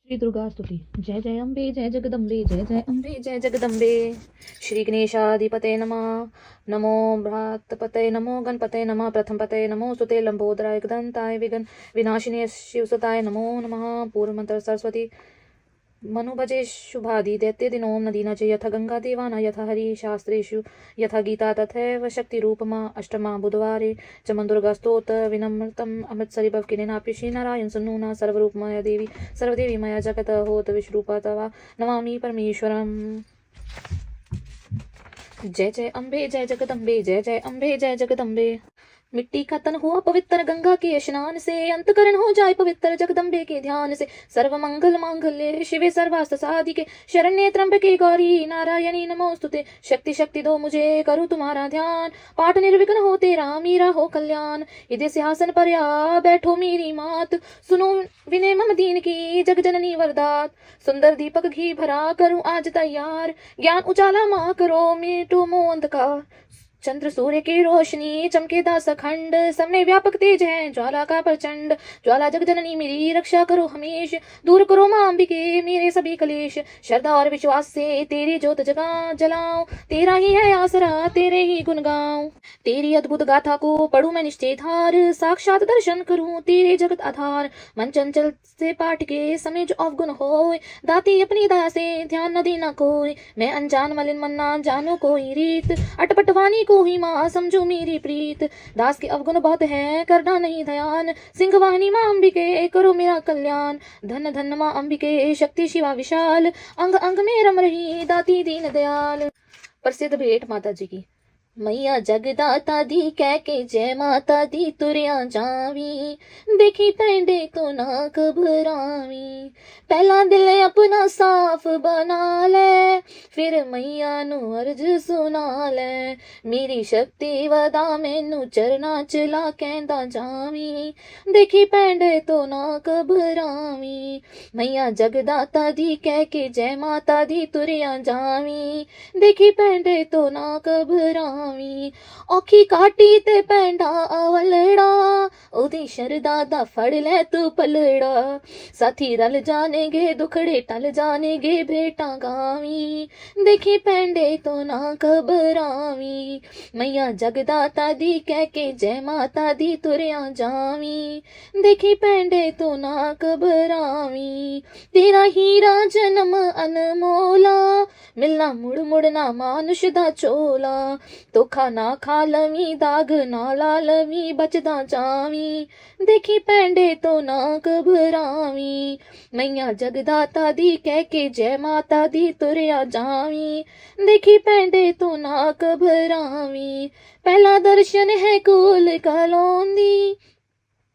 श्री दुर्गा स्तुति। जय जय अम्बे जय जगदम्बे जय जय अम्बे जय जगदम्बे। श्री गणेशाधिपते नमः। नमो भ्रातपते नमो गणपते नमः। प्रथम पते नमो सुते लंबोदराय गदंताय विघ्न विनाशिने शिवसुताय नमो नमः। पूर्व मंत्र सरस्वती मनुभजे शुभादि दैत्य दिनों नदीना च यथा गंगा देवाना यथा हरि शास्त्रेषु यथा गीता तथैव शक्ति रूपमा अष्टमा बुधवारे च दुर्गा स्तोत्र विनम्रतम अमृतसरी भव किनेनापि श्री नारायण सन्नूना सर्वरूपमय देवी सर्वदेवी मया जगत होत विश्वरूपा तवा नमामि परमेश्वरम। जय जय अम्बे जय जगदम्बे जय जय अम्बे जय जगदम्बे। मिट्टी का तन हुआ पवित्र गंगा के स्नान से, अंतकरण हो जाए पवित्र जगदम्बे के ध्यान से। सर्व मंगल मांगल्ये शिवे सर्वास्त्र साधिके, शरण्ये त्र्यंबके गौरी नारायणी नमोस्तुते। शक्ति शक्ति दो मुझे करूँ तुम्हारा ध्यान, पाठ निर्विघ्न हो तेरा मेरा हो कल्याण। इधे सिंहासन पर आ बैठो मेरी मात, सुनो विनय मम दीन की जग जननी वरदात। सुंदर दीपक घी भरा करूँ आज तैयार, ज्ञान उजाला माँ करो मिटो मोह अंधकार। चंद्र सूर्य की रोशनी चमके दास अखंड, सबने व्यापक तेज है ज्वाला का प्रचंड। ज्वाला जग जननी मेरी रक्षा करो हमेश, दूर करो मां अंबिके मेरे सभी कलेश। श्रद्धा और विश्वास से तेरी ज्योत जलाऊं, तेरा ही है आसरा तेरे ही गुण गाऊं। तेरी अद्भुत गाथा को पढ़ूं मैं निश्चय धार, साक्षात दर्शन करूं तेरे जगत आधार। मन चंचल से पाठ के समय जो अवगुण होए, दाती अपनी दया से ध्यान न देना कोई। मैं अनजान मलिन मन ना जानो कोई रीत, अटपट वाणी को ही माँ समझो मेरी प्रीत। दास के अवगुण बहुत है करना नहीं ध्यान, सिंह वाहिनी माँ अंबिके करो मेरा कल्याण। धन धन माँ अंबिके शक्ति शिवा विशाल, अंग अंग में रम रही दाती दीन दयाल। प्रसिद्ध भेंट माता जी की। मैया जगदाता दी कह के जय माता दी तुरिया जावी, देखी पैंडे तो ना घबरावी। पहला दिल अपना साफ बना ले, फिर मैया नू अर्ज सुना ले। मेरी शक्ति वदा मैनू चरना चला कहंदा जावी, देखी पैंडे तो ना घबरावी। मैया जगदाता दी कह के जय माता दी तुरिया जावी, देखी पैंडे तो ना घबरावी। औखी काटी ते पैंडा अवलड़ा, ओदी शरदा दा फड़ ले तू पलड़ा। साथी रल जानेगे दुखड़े टल जानेगे भेटा गावी, देखी पैंडे तो ना घबरावी। मैया जगदाता दी कह के जय माता दी तुरिया जावी, देखी पैंडे तो ना घबरावी। तेरा हीरा जन्म अनमोला, मिलना मुड़ मुड़ ना मानुष दा चोला। धोखा ना खा लवी दाग ना ला लवी बचदा जावी, देखी पैंडे तो ना घबरावी। मैया जगदाता दी कह के जय माता दी तुरिया जावी, देखी पैंडे तो ना घबरावी। पहला दर्शन है कोल कलौंदी,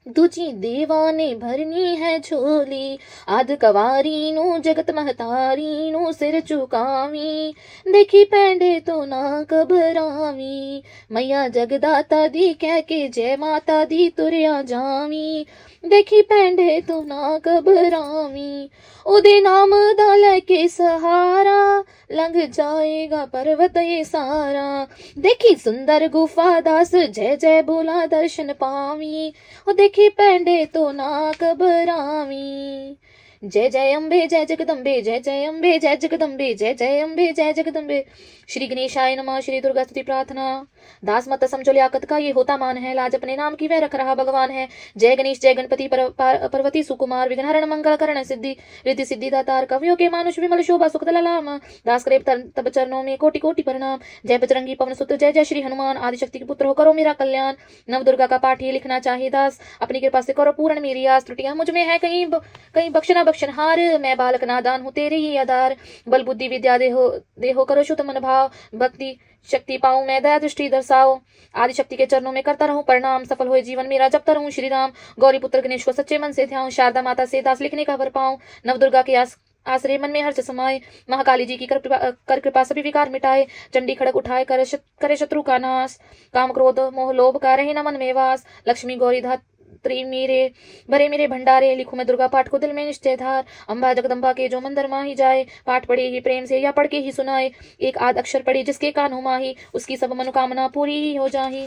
दूजी देवाने भरनी है झोली। आद कवारी नू जगत महतारी नू सिर झुकावी, देखी पैंडे तो ना घबरावी। मैया जगदाता दी कह के जय माता दी तुरिया जावी, देखी पैंडे तो ना घबरावी। ओदे नाम दा लेके सहारा, लंघ जाएगा पर्वत ये सारा। देखी सुंदर गुफा दास जय जय बोला दर्शन पावी, ओ देखी पैंडे तो ना घबरावी। जय जय अम्बे जय जगदम्बे जय जय अम्बे जय जगदम्बे जय जय अम्बे जय जगदम्बे। श्री गणेशाय नमः। श्री दुर्गा स्तुति प्रार्थना। दास मत समझो लियाकत का ये होता मान है, लाज अपने नाम की वह रख रहा भगवान है। जय गणेश जय गणपति पर्वती सुकुमार, विघ्नहरण मंगल करण सिद्धि रिद्धि सिद्धि दातार। कवियों के मानुष विमल शोभा सुख दलाम, दास करे तब चरणों में कोटि कोटि प्रणाम। जय बजरंगी पवन सुत जय जय श्री हनुमान, आदिशक्ति के पुत्र हो करो मेरा कल्याण। नव दुर्गा का पाठ ये लिखना चाहिए दास, अपनी कृपा से करो पूर्ण मेरी आस। त्रुटियां मुझ में है कहीं बख्शना बख्शनहार, मैं बालक नादान हूँ तेरे ही आधार। बल बुद्धि विद्या देहो करो शुद्ध मन भाव, भक्ति शक्ति पाऊं मैं दया दृष्टि दर्शाओ। आदि शक्ति के चरणों में करता रहूं प्रणाम, सफल होए जीवन मेरा जपता रहूं श्री राम। गौरी पुत्र गणेश को सच्चे मन से ध्याऊं, शारदा माता से दास लिखने का वर पाऊं। नव दुर्गा के आश्रय मन में हर्ष समाये, महाकाली जी की कर कृपा सभी विकार मिटाए। चंडी खड़ग उठाए करे शत्रु का नाश, काम क्रोध मोह लोभ का रहे न मन में वास। लक्ष्मी गौरी धात्री मेरे भरे मेरे भंडारे, लिखूं मैं दुर्गा पाठ को दिल में निश्चय धार। अम्बा जगदम्बा के जो मंदिर माही जाए, पाठ पढ़े ही प्रेम से या पढ़ के ही सुनाए। एक आध अक्षर पढ़े जिसके कान हो माही, उसकी सब मनोकामना पूरी ही हो जाही।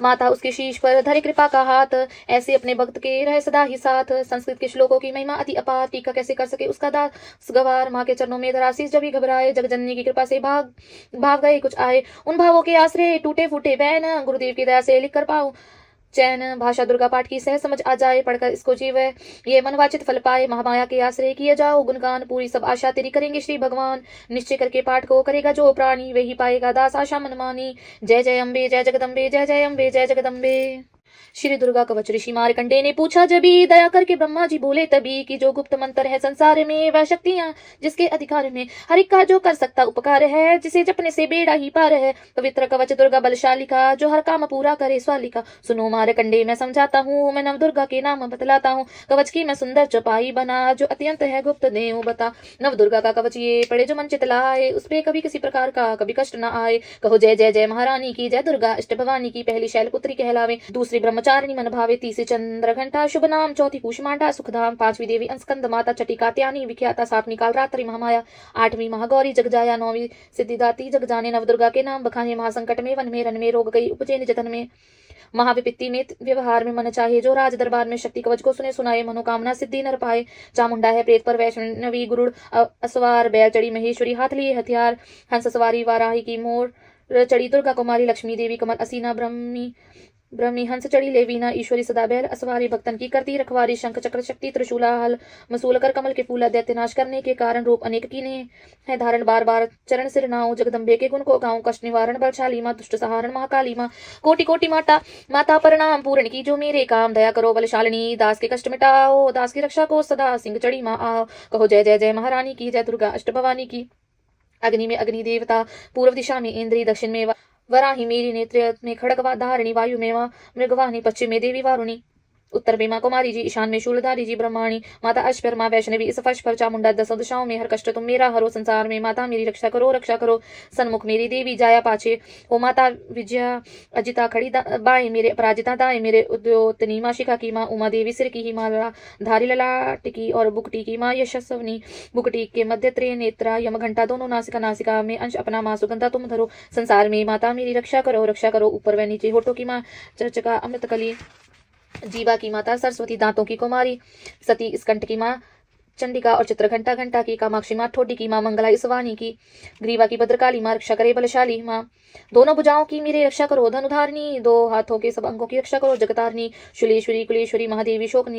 माता उसके शीश पर धरे कृपा का हाथ, ऐसे अपने भक्त के रहे सदा ही साथ। संस्कृत के श्लोकों की महिमा अति अपार, टीका कैसे कर सके उसका दास गवार। माँ के चरणों में धराशीष जब ही घबराए, जगजननी की कृपा से भाग गए कुछ आए। उन भावों के आश्रय टूटे फूटे बैन, गुरुदेव की दया से लिख कर पाऊं चैन। भाषा दुर्गा पाठ की सहज समझ आ जाए, पढ़कर इसको जीवे ये मनवाचित फल पाए। महामाया के आश्रय किए जाओ गुणगान, पूरी सब आशा तेरी करेंगे श्री भगवान। निश्चय करके पाठ को करेगा जो प्राणी, वही पाएगा दास आशा मनमानी। जय जय अम्बे जय जगदम्बे, जय जय अम्बे जय जगदम्बे। श्री दुर्गा कवच ऋषि मार्कंडे ने पूछा जबी, दया करके ब्रह्मा जी बोले तभी, कि जो गुप्त मंत्र है संसार में, वह शक्तियां जिसके अधिकार में, हर एक का जो कर सकता उपकार है, जिसे जपने से बेड़ा ही पार है। पवित्र कवच दुर्गा बलशाली का, जो हर काम पूरा करे स्वाली का। सुनो मार्कंडे मैं समझाता हूँ, मैं नव दुर्गा के नाम बतलाता हूँ। कवच की मैं सुंदर चौपाई बना, जो अत्यंत है गुप्त देव बता। नव दुर्गा का कवच ये पड़े जो मन चित लाए, उस पे कभी किसी प्रकार का कभी कष्ट न आए। कहो जय जय जय महारानी की, जय दुर्गा अष्ट भवानी की। पहली शैलपुत्री कहलावे, दूसरी ब्रह्मचारिणी मन भावे, तीसरी चंद्र घंटा शुभ नाम, चौथी कुष्मांडा सुखधाम, पांचवी देवी अंस्कंद माता, छठी कात्यायनी विख्याता, सातवीं कालरात्रि महामाया, आठवीं महागौरी जगजाया, नौवीं सिद्धिदाती जग जाने। नव दुर्गा के नाम बखाने, महासंकट में वन में रन में, रोग गई उपजे निज तन में, महाविपत्ति में व्यवहार में मन चाहे, जो राज दरबार में शक्ति कवच को सुने सुनाए, मनोकामना सिद्धि नर पाए। चामुंडा है प्रेत पर वैष्णवी गुरुड़ असवार, बैल चढ़ी महेश्वरी हाथ लिए हथियार, हंस सवारी वाराही की मोर चढ़ी दुर्गा कुमारी, लक्ष्मी देवी कमल असीना, ब्रह्मी हंस चढ़ी लेवीना, ईश्वरी सदा बैल असवारी, भक्तन की करती रखवारी, शंख चक्र शक्ति त्रिशूला हल मसूल कर कमल के फूला, दैत्य नाश करने के कारण रूप अनेक कीने है धारण, बार बार चरण सिर नाऊ, जगदम्बे के गुण को गाऊं, कष्ट निवारण बलशाली माँ, दुष्ट सहारण महाकाली माँ। कोटि कोटि माता प्रणाम, पूर्ण की जो मेरे काम, दया करो बलशालिनी, दास के कष्ट मिटाओ, दास की रक्षा को सदा सिंह चढ़ी माँ आओ। कहो जय जय जय महारानी की, जय दुर्गा अष्ट भवानी की। अग्नि में अग्नि देवता, पूर्व दिशा में इंद्री, दक्षिण में वराही मेरी, नेत्र में खड़गवा धारिणी, वायु में मृगवाहिनी, पश्चिम में देवी वारुणी, उत्तर में माँ कुमारी जी, ईशान में शूलधारी जी ब्रह्माणी, माता अश्वर माँ वैष्णवी, इस फर्श पर चामुंडा, दसों दिशाओं में हर कष्ट तुम मेरा हरो, संसार में माता मेरी रक्षा करो। सन्मुख मेरी देवी जाया पाछे, ओ माता विजया अजिता खड़ी बाएं मेरे, अपराजिता दाएं मेरे, उद्योतनी माँ शिखा की माँ, उमा देवी सिर की ही माला धारी ललाट की, और बुकटी की माँ यशस्वनी, बुकटी के मध्य त्रे नेत्रा, यम घंटा दोनों नासिका में अंश अपना माँ सुगंधा तुम धरो। संसार में माता मेरी रक्षा करो, ऊपर व नीचे होठों की माँ चर्चका अमृत कली, जीवा की माता सरस्वती, दांतों की कुमारी सती, स्कंठ की माँ चंडिका, और चित्रघंटा घंटा की कामाक्षी माँ, ठोडी की माँ मंगला, इसवानी की, ग्रीवा की भद्रकाली माँ, रक्षा करे बलशाली माँ, दोनों भुजाओं की मेरे रक्षा करो, धनुधारिणी, दो हाथों के सब अंगों की रक्षा करो, जगतारिणी, शूलेश्वरी कुलेश्वरी महादेवी, शोक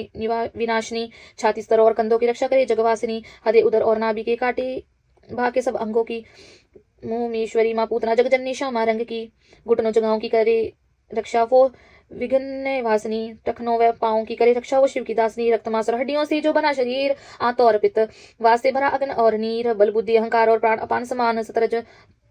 विनाशिनी, छाती स्तर और कंधों की रक्षा करे, जगवासिनी, हृदय उदर और नाभि के काटे भाग के सब अंगों की, मुमेश्वरी माँ, पूतना जगजननी श्यामा रंग की, घुटनों जगहों की करे रक्षा वो विघ्न वासनी, टखनों व पाओं की करे रक्षा वो शिव की दासनी, रक्तमांस और हड्डियों से जो बना शरीर, आंतों और पित्त, वास से भरा अग्न और नीर, बल बुद्धि अहंकार और प्राण अपान समान, सतरज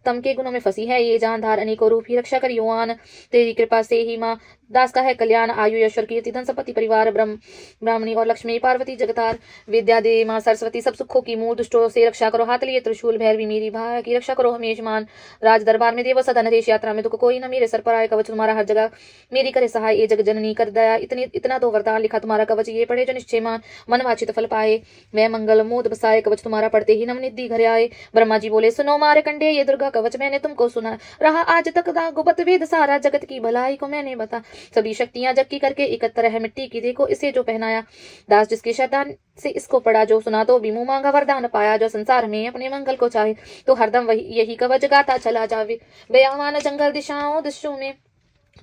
तम के गुणों में फंसी है ये जान, धार अनेकों रूप ही रक्षा कर युवान, तेरी कृपा से ही माँ दास का है कल्याण, आयु यशवर कीर्ति धन संपत्ति परिवार, ब्राह्मणी और लक्ष्मी पार्वती जगतार, विद्या दे माँ सरस्वती, सब सुखों की मूल, दुष्टों से रक्षा करो, हाथ लिए त्रिशूल, भैरवी मेरी भाई की रक्षा करो हमेशमान, राज दरबार में देव सदा नरेश, यात्रा में दुख कोई न मेरे सर पर आए, कवच तुम्हारा हर जगह मेरी करे सहाय, ये जग जननी कर दया इतना तो वरदान लिखा तुम्हारा कवच, ये पढ़े जो निश्चय मान मन वाचित फल पाए, वह मंगल मोद बसाए, कवच तुम्हारा पढ़ते ही नवनिधि घर आए। ब्रह्मा जी बोले सुनो मार्कंडे, ये दुर्गा कवच मैंने तुमको सुना, रहा आज तक गुप्त वेद सारा, जगत की भलाई को मैंने बता, सभी शक्तियां की करके एकत्र है मिट्टी की, देखो इसे जो पहनाया, दास जिसकी श्रद्धा से इसको पढ़ा, जो सुना तो भी मुंह मांगा वरदान पाया, जो संसार में अपने मंगल को चाहे, तो हरदम वही यही कवच गाता चला जावे, बेयामान जंगल दिशाओं में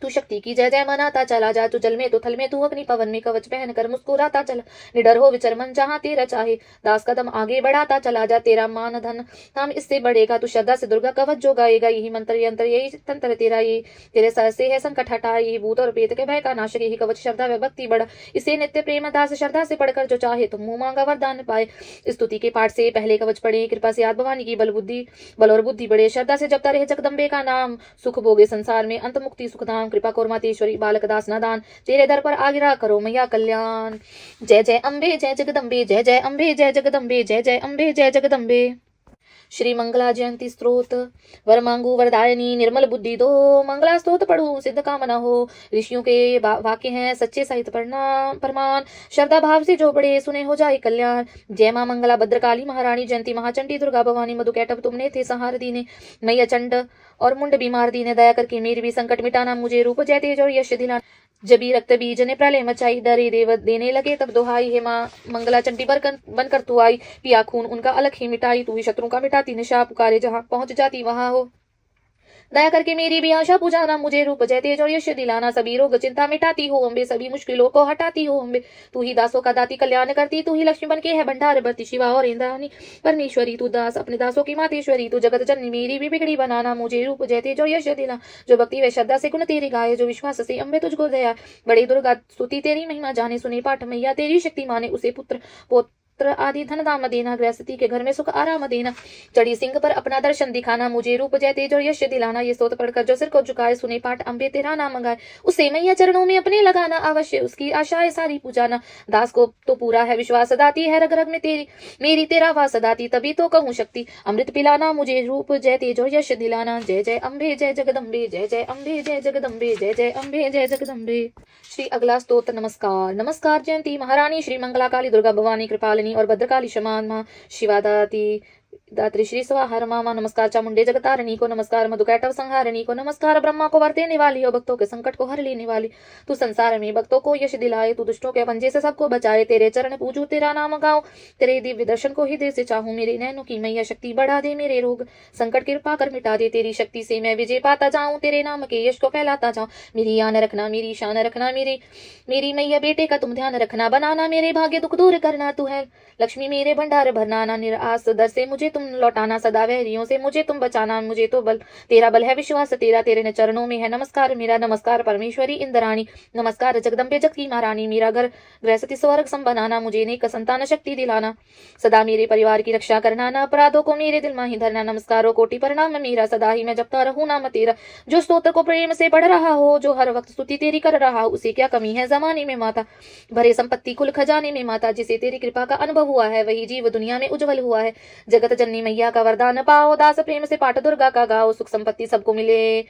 तू शक्ति की जय जय मनाता चला जा, तू जल में तू थल में तू अग्नि पवन में, कवच पहन कर मुस्कुराता चला, निडर हो विचर मन जहाँ तेरा चाहे, दास कदम आगे बढ़ाता चला जा, तेरा मान धन नाम इससे बढ़ेगा, तू श्रद्धा से दुर्गा कवच जो गाएगा, यही मंत्र यंत्र यही तंत्र तेरा, ये तेरे सर से है संकट हटा, यही भूत और प्रेत के भय का नाशक, यही कवच श्रद्धा व भक्ति बढ़ा, इसे नित्य प्रेम दास श्रद्धा से पढ़कर जो चाहे तुम मुंह मांगा वरदान पाए। स्तुति के पाठ से पहले कवच पढ़े, कृपा से आद भवानी की बल और बुद्धि बढ़े, श्रद्धा से जपता रहे जगदम्बे का नाम, सुख भोगे संसार में अंत मुक्ति सुखधाम, कृपा कौर मातेश्वरी बालक दास नादान, तेरे दर पर आगिरा करो मैया कल्याण। जय जय अम्बे जय जगदम्बे, जय जय अम्बे जय जगदम्बे, जय जय अम्बे जय जगदम्बे। श्री मंगला जयंती स्त्रोत। वर मांगू वरदायनी निर्मल बुद्धि दो, मंगला स्तोत्र पढ़ूं सिद्ध कामना हो। ऋषियों के वाक्य हैं सच्चे साहित्य प्रमाण, श्रद्धा भाव से जो बड़े सुने हो जाए कल्याण। जय मां मंगला भद्रकाली महारानी जयंती महाचंडी दुर्गा भवानी मधु कैटभ तुमने थे संहार दीने। मैया चंड और मुंड बीमार दीने, दया करके मेरी भी संकट मिटाना, मुझे रूप जय तेज और यश दिलाना। जबी रक्त बीज ने प्रलय मचाई, डरे देव देने लगे तब दोहाई। हे माँ मंगला चंडी बनकर तू आई, पिया खून उनका अलग ही मिटाई। तू ही शत्रु का मिटाती निशा, पुकारे जहाँ पहुंच जाती वहां हो। दया करके मेरी भी आशा पुजाना, मुझे रूप जय तेज और यश दिलाना। सभी रोग चिंता मिटाती हो अम्बे, सभी मुश्किलों को हटाती हो अम्बे। तू ही दासों का दाती कल्याण करती, तू ही लक्ष्मी बन के है भंडार भरती। शिवा और इंद्राणी परमेश्वरी तू दास अपने दासों की मातेश्वरी। तू जगत जननी मेरी भी बिगड़ी बनाना, मुझे रूप जय तेज और यश दिला। जो भक्ति व श्रद्धा से गुण तेरी गाये, जो विश्वास से अम्बे तुझको दया। बड़ी दुर्गा स्तुति तेरी महिमा जाने, सुने पाठ मैया तेरी शक्ति माने। उसे पुत्र पौत्र आदि धन दाम देना, गृहस्थी के घर में सुख आराम देना। चढ़ी सिंह पर अपना दर्शन दिखाना, मुझे रूप जय तेज और यश दिलाना। ये स्तोत्र पढ़कर जो सिर को झुकाए, सुने पाठ अम्बे तेरा नाम मंगाए। उसे मैया चरणों में अपने लगाना, अवश्य उसकी आशाएं सारी पूजाना। दास को तो पूरा है विश्वास, दाती है रग रग में तेरी, मेरी तेरा वास दाती तभी तो कहूँ शक्ति। अमृत पिलाना, मुझे रूप जय तेज और यश दिलाना। जय जय अम्बे जय जगदम्बे, जय जय अम्बे जय जगदम्बे, जय जय अम्बे जय जगदम्बे। श्री अगला स्तोत्र। नमस्कार नमस्कार जयंती महारानी श्री मंगला काली दुर्गा भवानी कृपालिनी और भद्रकाली शमान माँ शिवा दात्री श्री स्वाहा मामा। नमस्कार चामुंडे जगतारिणी को, नमस्कार मधुकैटव संहारिणी को, नमस्कार ब्रह्मा को वर देने वाली और भक्तों के संकट को हर लेने वाली। तू संसार में भक्तों को यश दिलाए, तू दुष्टों के पंजे से सबको बचाए। तेरे चरण पूजू तेरा नाम गाऊं, तेरे दिव्य दर्शन को हृदय से चाहूं। मेरे नैनों की मैया शक्ति बढ़ा दे, मेरे रोग संकट कृपा कर मिटा दे। तेरी शक्ति से मैं विजय पाता जाऊं, तेरे नाम के यश को फैलाता जाऊं। मेरी आन रखना, मेरी शान रखना, मेरी मैया बेटे का तुम ध्यान रखना। बनाना मेरे भाग्य दुख दूर करना, तू है लक्ष्मी मेरे भंडार भरना। निराश दर से मुझे तुम लौटाना, सदा वैरियों से मुझे तुम बचाना। मुझे तो बल तेरा बल है, विश्वास तेरा तेरे चरणों में है। नमस्कार मेरा, नमस्कार परमेश्वरी इंद्राणी, नमस्कार जगदम्बे जग की महारानी। मेरा घर गृहस्थी स्वर्ग सम बनाना, मुझे नेक संतान शक्ति दिलाना। सदा मेरे परिवार की रक्षा करना, न अपराधों को मेरे दिल में ही धरना। नमस्कारों कोटि प्रणाम मेरा, सदा ही मैं जपता रहूं नाम तेरा। जो स्तोत्र को प्रेम से पढ़ रहा हो, जो हर वक्त स्तुति तेरी कर रहा हो, उसे क्या कमी है जमाने में माता। भरे संपत्ति कुल खजाने में माता, जिसे तेरी कृपा का अनुभव हुआ है, वही जीव दुनिया में उज्जवल हुआ है। जगत जननी मैया का वरदान पाओ, दास प्रेम से पाठ दुर्गा का गाओ। सुख संपत्ति सबको मिले,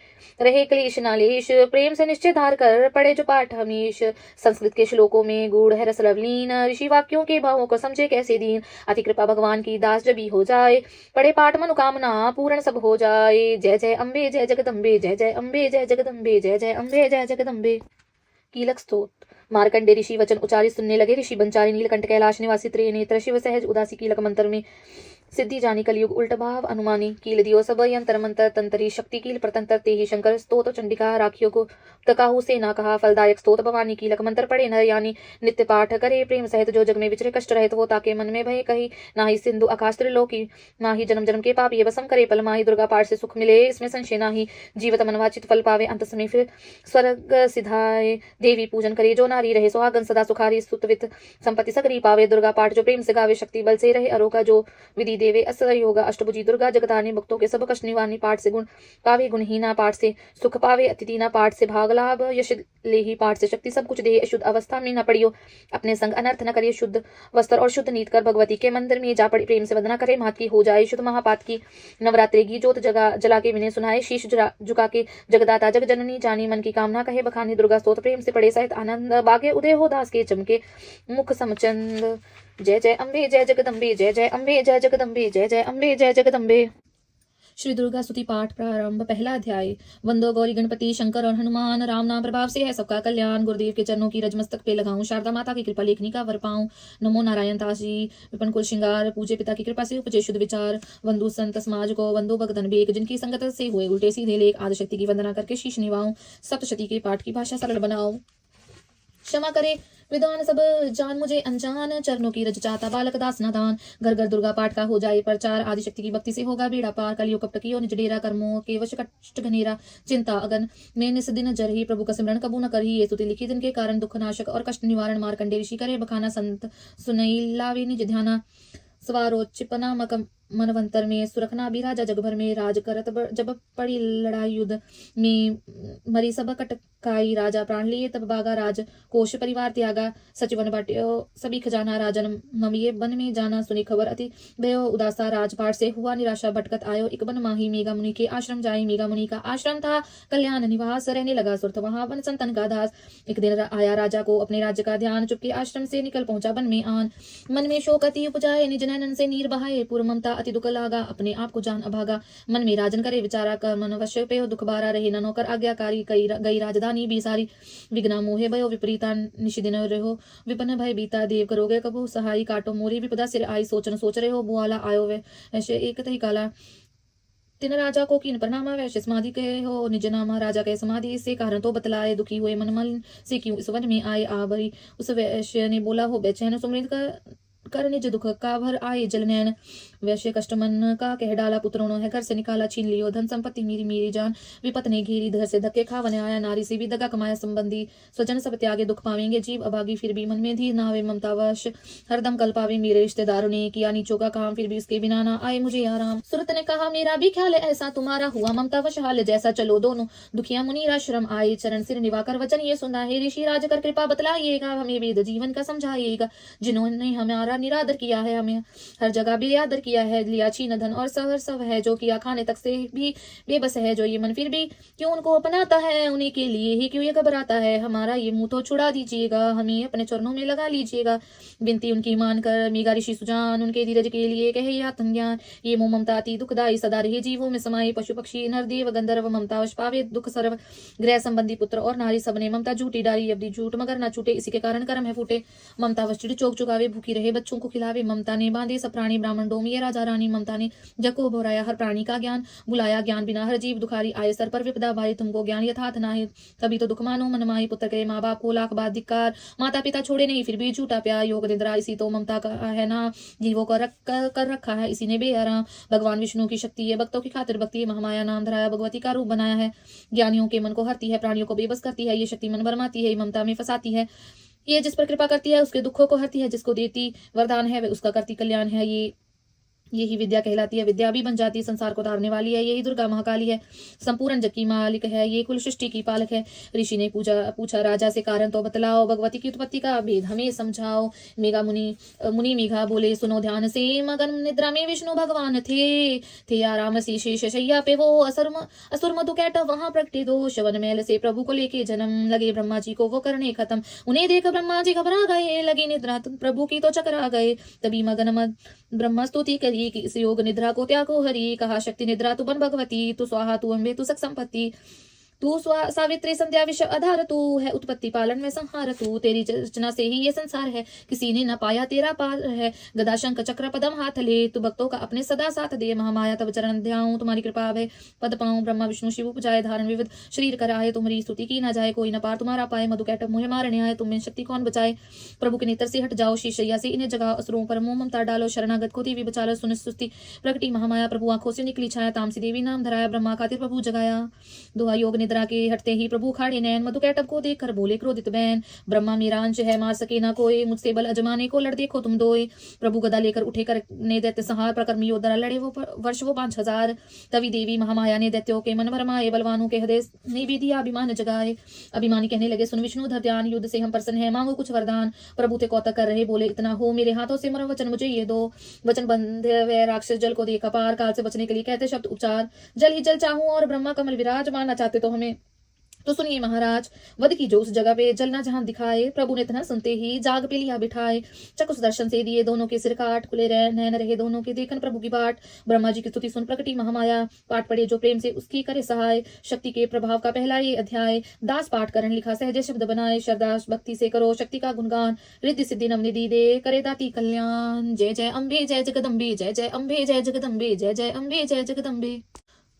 रहे क्लेश नालेश, प्रेम से निश्चय धार कर पढ़े जो पाठ हमीश। संस्कृत के श्लोकों में गूढ़ है रस लवलीन, ऋषि वाक्यों के भावों को समझे कैसे दीन। अति कृपा भगवान की दास जब हो जाए, पढ़े पाठ मनोकामना पूर्ण सब हो जाए। जय जय अम्बे जय जगदम्बे, जय जय अम्बे जय जगदम्बे, जय जय अम्बे जय जगदम्बे। कीलक स्तोत्र। मार्कंडे ऋषि वचन उचारित सुनने लगे, ऋषि बंचारी नीलकंठ कैलाश निवासी त्रिनेत्र शिव सहज उदासी। कीलक मंत्र में सिद्धि जानी, कलयुग उल्ट भाव अनुमानी। कील दियो सब यंत्र मंत्र तंत्री, शक्ति कील प्रतंत्र ते ही शंकर। स्तोत्र चंडिका राखियों को तकाहू से ना कहा, फलदायक स्तोत्र भवानी। कीलक मंत्र पढ़े नर यानी, नित्य पाठ करे प्रेम सहित। जो जग में विचरे कष्ट रहित हो, ताके मन में भय कही। ना ही सिंधु आकाश त्रिलोकी, ना ही जन्म जन्म के पाप ये वसम करे पल माही। दुर्गा पाठ से सुख मिले इसमें संशय नाही, जीवत मनवाचित फल पावे अंत समय फिर स्वर्ग सिधाए। देवी पूजन करे जो नारी रहे सुहागन सदा सुखारी, सुतवित संपत्ति सकरी पावे। दुर्गा पाठ जो प्रेम से गावे, शक्ति बल से रहे अरोगा। जो विधि देवे असर योगा, अष्टभुजी दुर्गा जगतारिणी। भक्तों के सब कष्ट निवारणी, पाठ से गुण पावे गुणहीना, पाठ से सुख पावे अतिथीना। पाठ से भाग लाभ यश ले ही, पाठ से शक्ति सब कुछ दे। अशुद्ध अवस्था में न पड़ियो, अपने संग अनर्थ न करिए। शुद्ध वस्त्र और शुद्ध नीत कर भगवती के मंदिर में जा पड़ी। प्रेम से वंदना करे, मात की हो जाए शुद्ध महापात की। नवरात्रि की जोत जला के विनय सुनाए, शीश झुका के जगदाता जग जननी जानी। मन की कामना कहे बखानी, दुर्गा स्तोत्र प्रेम से पढ़े सहित आनंद बागे उदय हो। दास के चमके मुख समचंद। जय जय अम्बे जय जगदम्बे, जय जय अम्बे जय जगदम्बे, जय जय अम्बे जय जगदम्बे। श्री दुर्गा स्तुति पाठ प्रारंभ। पहला अध्याय। वंदो गौरी गणपति शंकर और हनुमान, राम नाम प्रभाव से है सबका कल्याण। गुरुदेव के चरणों की रज मस्तक पे लगाऊं, शारदा माता की कृपा लेखनी का वर पाऊं। नमो नारायण तासी विपन कुल श्रृंगार, पूजे पिता की कृपा से उपजे शुद्ध विचार। वंदु संत समाज को, वंदो भगतन बेक, जिनकी संगत से हुए उल्टे सीधे लेख। आदिशक्ति की वंदना करके शीश निवाऊं, सप्तशती के पाठ की भाषा सरल बनाऊं। क्षमा करे विद्वान सब जान मुझे अनजान, चरणों की रज चाहता बालक दास नादान। घर घर दुर्गा पाठ का हो जाए प्रचार, आदिशक्ति की भक्ति से होगा बेड़ा पार। कलियुग कपट कियो निज डेरा, कर्मों के वश कष्ट घनेरा। चिंता अगन में निस दिन जरही, प्रभु का सिमरन कबू न करही। ये स्तुति लिखी दिन के कारण, दुख नाशक और कष्ट निवारण। मार्कंडे ऋषि करे बखाना, संत सुनई लावे निज ध्याना। स्वारोचिपना मनवंतर में सुरखना भी राजा जगभर में राज करत जब पड़ी लड़ाई युद्ध में मरी सब कटकाई राजा प्राण लिए तब बागा राज कोश परिवार त्यागा सचिवन बाट्यो सभी खजाना राजन ममिये बन में जाना सुनी खबर अति भयो उदासा राजपाट से हुआ निराशा भटकत आयो एक बन माही मेघा मुनि के आश्रम जाए मेघा मुनि का आश्रम था कल्याण निवास रहने लगा सुरत वहां वन संतन का दास एक दिन आया राजा को अपने राज्य का ध्यान चुपके आश्रम से निकल पहुंचा वन में आन मन में शोक अति उपजाए निज नयन से नीर बहाए पूर्व ममता अति दुख लागा अपने आप को जान अभागा मन में राजन करे विचारा कर मन वश्य पे दुख बारा रहे न नौकर आज्ञाकारी गई राजधानी भी सारी विघ्ना मोहे भयो विपरीता निशिदिन रहो विपन्न भय बीता देव करोगे कबो सहाय काटो मोरी विपदा सिर आई सोचन सोच रहे हो बुआला आयो वे ऐसे एक तही काला तिन राजा को कीन प्रणामा वैश्य समाधि कहे हो निज नामा राजा कहे समाधि से कारण तो बतलाए दुखी हुए मन मन से क्यों इस वन में आए आ भरी उस वैश्य ने बोला हो बेचैन सुमृत कर निज दुख का भर आए जल नैन वैश्य कष्ट मन का कह डाला पुत्रों है घर से निकाला छीन लियो धन संपत्ति मेरी मेरी जान विपत ने घेरी धर से धक्के खावने आया नारी से भी दगा कमाया संबंधी स्वजन सब त्यागे दुख पावेंगे जीव अभागी फिर भी मन में धीर ना आवे ममतावश हरदम कल पावे मेरे रिश्तेदारों ने किया नीचों का काम फिर भी उसके बिना ना आए मुझे आराम सुरत ने कहा मेरा भी ख्याल है ऐसा तुम्हारा हुआ ममतावश हाल जैसा चलो दोनों दुखिया मुनिराश्रम आए चरण सिर निवाकर वचन ये सुना है ऋषि राज कर कृपा बतलाइएगा हमें वेद जीवन का समझाइएगा जिन्होंने हमारा निरादर किया है हमें हर जगह बेआदर किया है लिया छीन धन और सहर सब है जो किया खाने तक से भी बेबस है जो ये मन फिर भी क्यों उनको अपनाता है उन्हीं के लिए ही क्यों ये घबराता है हमारा ये मुंह तो छुड़ा दीजिएगा हमें अपने चरणों में लगा लीजिएगा विनती उनकी मानकर मेघा ऋषि सुजान उनके धीरज के लिए कहे या ज्ञान ये मोह ममता अति दुखदायी सदा रहे जीवों में समाये पशु पक्षी नरदेव गंधर्व ममतावश पावे दुख सर्व गृह संबंधी पुत्र और नारी सबने ममता झूठी डाली अवधि झूठ मगर न छूटे इसी के कारण कर्म है फूटे ममतावश चिड़ चौक चुकावे भूखी रहे बच्चों को खिलावे ममता ने बांधे सब प्राणी ब्राह्मण डोमिये राजा रानी ममता ने जग को भोराया हर प्राणी का ज्ञान बुलाया ज्ञान बिना हर जीव दुखारी आए सर पर विपदा भाई तुमको ज्ञान यथार्थ ना है तभी तो दुख मानो मन माही पुत्र कहे माँ बाप को लाख बात धिक्कार माता पिता छोड़े नहीं फिर भी झूठा प्यार योग निद्रा इसी तो ममता का है ना जीवों को कर रखा है इसी ने बेआराम भगवान विष्णु की शक्ति है भक्तों की खातिर भक्ति है महामाया नाम धराया भगवती का रूप बनाया है ज्ञानियों के मन को हरती है प्राणियों को बेबस करती है ये शक्ति मन भरमाती है ममता में फंसाती है ये जिस पर कृपा करती है उसके दुखों को हरती है जिसको देती वरदान है वे उसका करती कल्याण है यही विद्या कहलाती है विद्या भी बन जाती है संसार को तारने वाली है यही दुर्गा महाकाली है संपूर्ण जग की मालिक है ये कुल सृष्टि की पालक है ऋषि ने पूछा राजा से कारण तो बतलाओ भगवती की उत्पत्ति का भेद हमें समझाओ मेघा मुनि मेघा बोले सुनो ध्यान से मगन निद्रा में विष्णु भगवान थे आराम से शेष शैया पे वो असुर मधुकैट वहां प्रगटे दो शवन मैल से प्रभु को लेके जन्म लगे ब्रह्मा जी को वो करने खत्म उन्हें देख ब्रह्मा जी घबरा गए लगी निद्रा प्रभु की तो चकरा गए तभी मगन ब्रह्मा स्तुति करी कि इस योग निद्रा को त्यागो हरि कहा शक्ति निद्रा तू बन भगवती तू स्वाहा तू अम्बे तू सक संपत्ति तू सावित्री संध्या विश्व आधार तू है उत्पत्ति पालन में संहार तू तेरी रचना से ही ये संसार है किसी ने न पाया तेरा पार है गदा शंख चक्र पदम हाथ ले तू भक्तों का अपने सदा साथ दे महामाया तब चरण ध्याऊं तुम्हारी कृपा है पद पाऊं ब्रह्मा विष्णु शिव उपजाए धारण विविध शरीर कराए तुम्हारी स्तुति की न जाए कोई न पार तुम्हारा पाए मधुकैट मुहे मारने आए तुम्हें शक्ति कौन बचाए प्रभु के नेत्र से हट जाओ शीशैया से इन्हें जगह असुरों पर मोह ममता डालो शरणागत को देवी बचा लो सुन स्तुति प्रगटी महामाया प्रभु आंखों से निकली छाया तामसी देवी नाम धराया ब्रह्मा खातिर प्रभु जगाया दुआ योग निद्रा के हटते ही प्रभु खाड़े नैन मधुकैटभ को देखकर बोले क्रोधित बैन ब्रह्मा मेरा अंश है मार सके ना कोई मुझसे बल अजमाने को लड़ देखो तुम दोए प्रभु गदा लेकर उठे करने दैत्य संहार प्रकर्मी योद्धा लड़े वो वर्ष वो 5000 तभी देवी महामाया ने दैत्यों के मन भरमाए बलवानों के हृदय ने भी दिया अभिमान जगाए अभिमानी कहने लगे सुन विष्णु धर ध्यान युद्ध से हम प्रसन्न है मांगो कुछ वरदान प्रभु ते कौतक कर रहे बोले इतना हो मेरे हाथों से मरो वचन मुझे ये दो वचन बंधे हुए राक्षस जल को देखा पार काल से बचने के लिए कहते शब्द उपचार जल ही जल चाहूं और ब्रह्मा कमल विराज मानना चाहते तो हमें तो सुनिए महाराज वध की जो उस जगह पे जलना जहां दिखाए प्रभु ने इतना सुनते ही जाग पे लिया बिठाए चकुस दर्शन से दिए दोनों के सिर काट खुले नैन रहे दोनों के देखन प्रभु की बाट ब्रह्मा जी की स्तुति सुन प्रकटी महामाया पाठ पढ़े जो प्रेम से उसकी करे सहाय शक्ति के प्रभाव का पहला ये अध्याय दास पाठ करण लिखा सहज शब्द बनाए श्रद्धा भक्ति से करो शक्ति का गुणगान रिद्धि सिद्धि नवनि दी दे करे दाती कल्याण जय जय अम्बे जय जगदम्बे जय जय अम्बे जय जगदम्बे जय जय अम्बे जय जगदम्बे।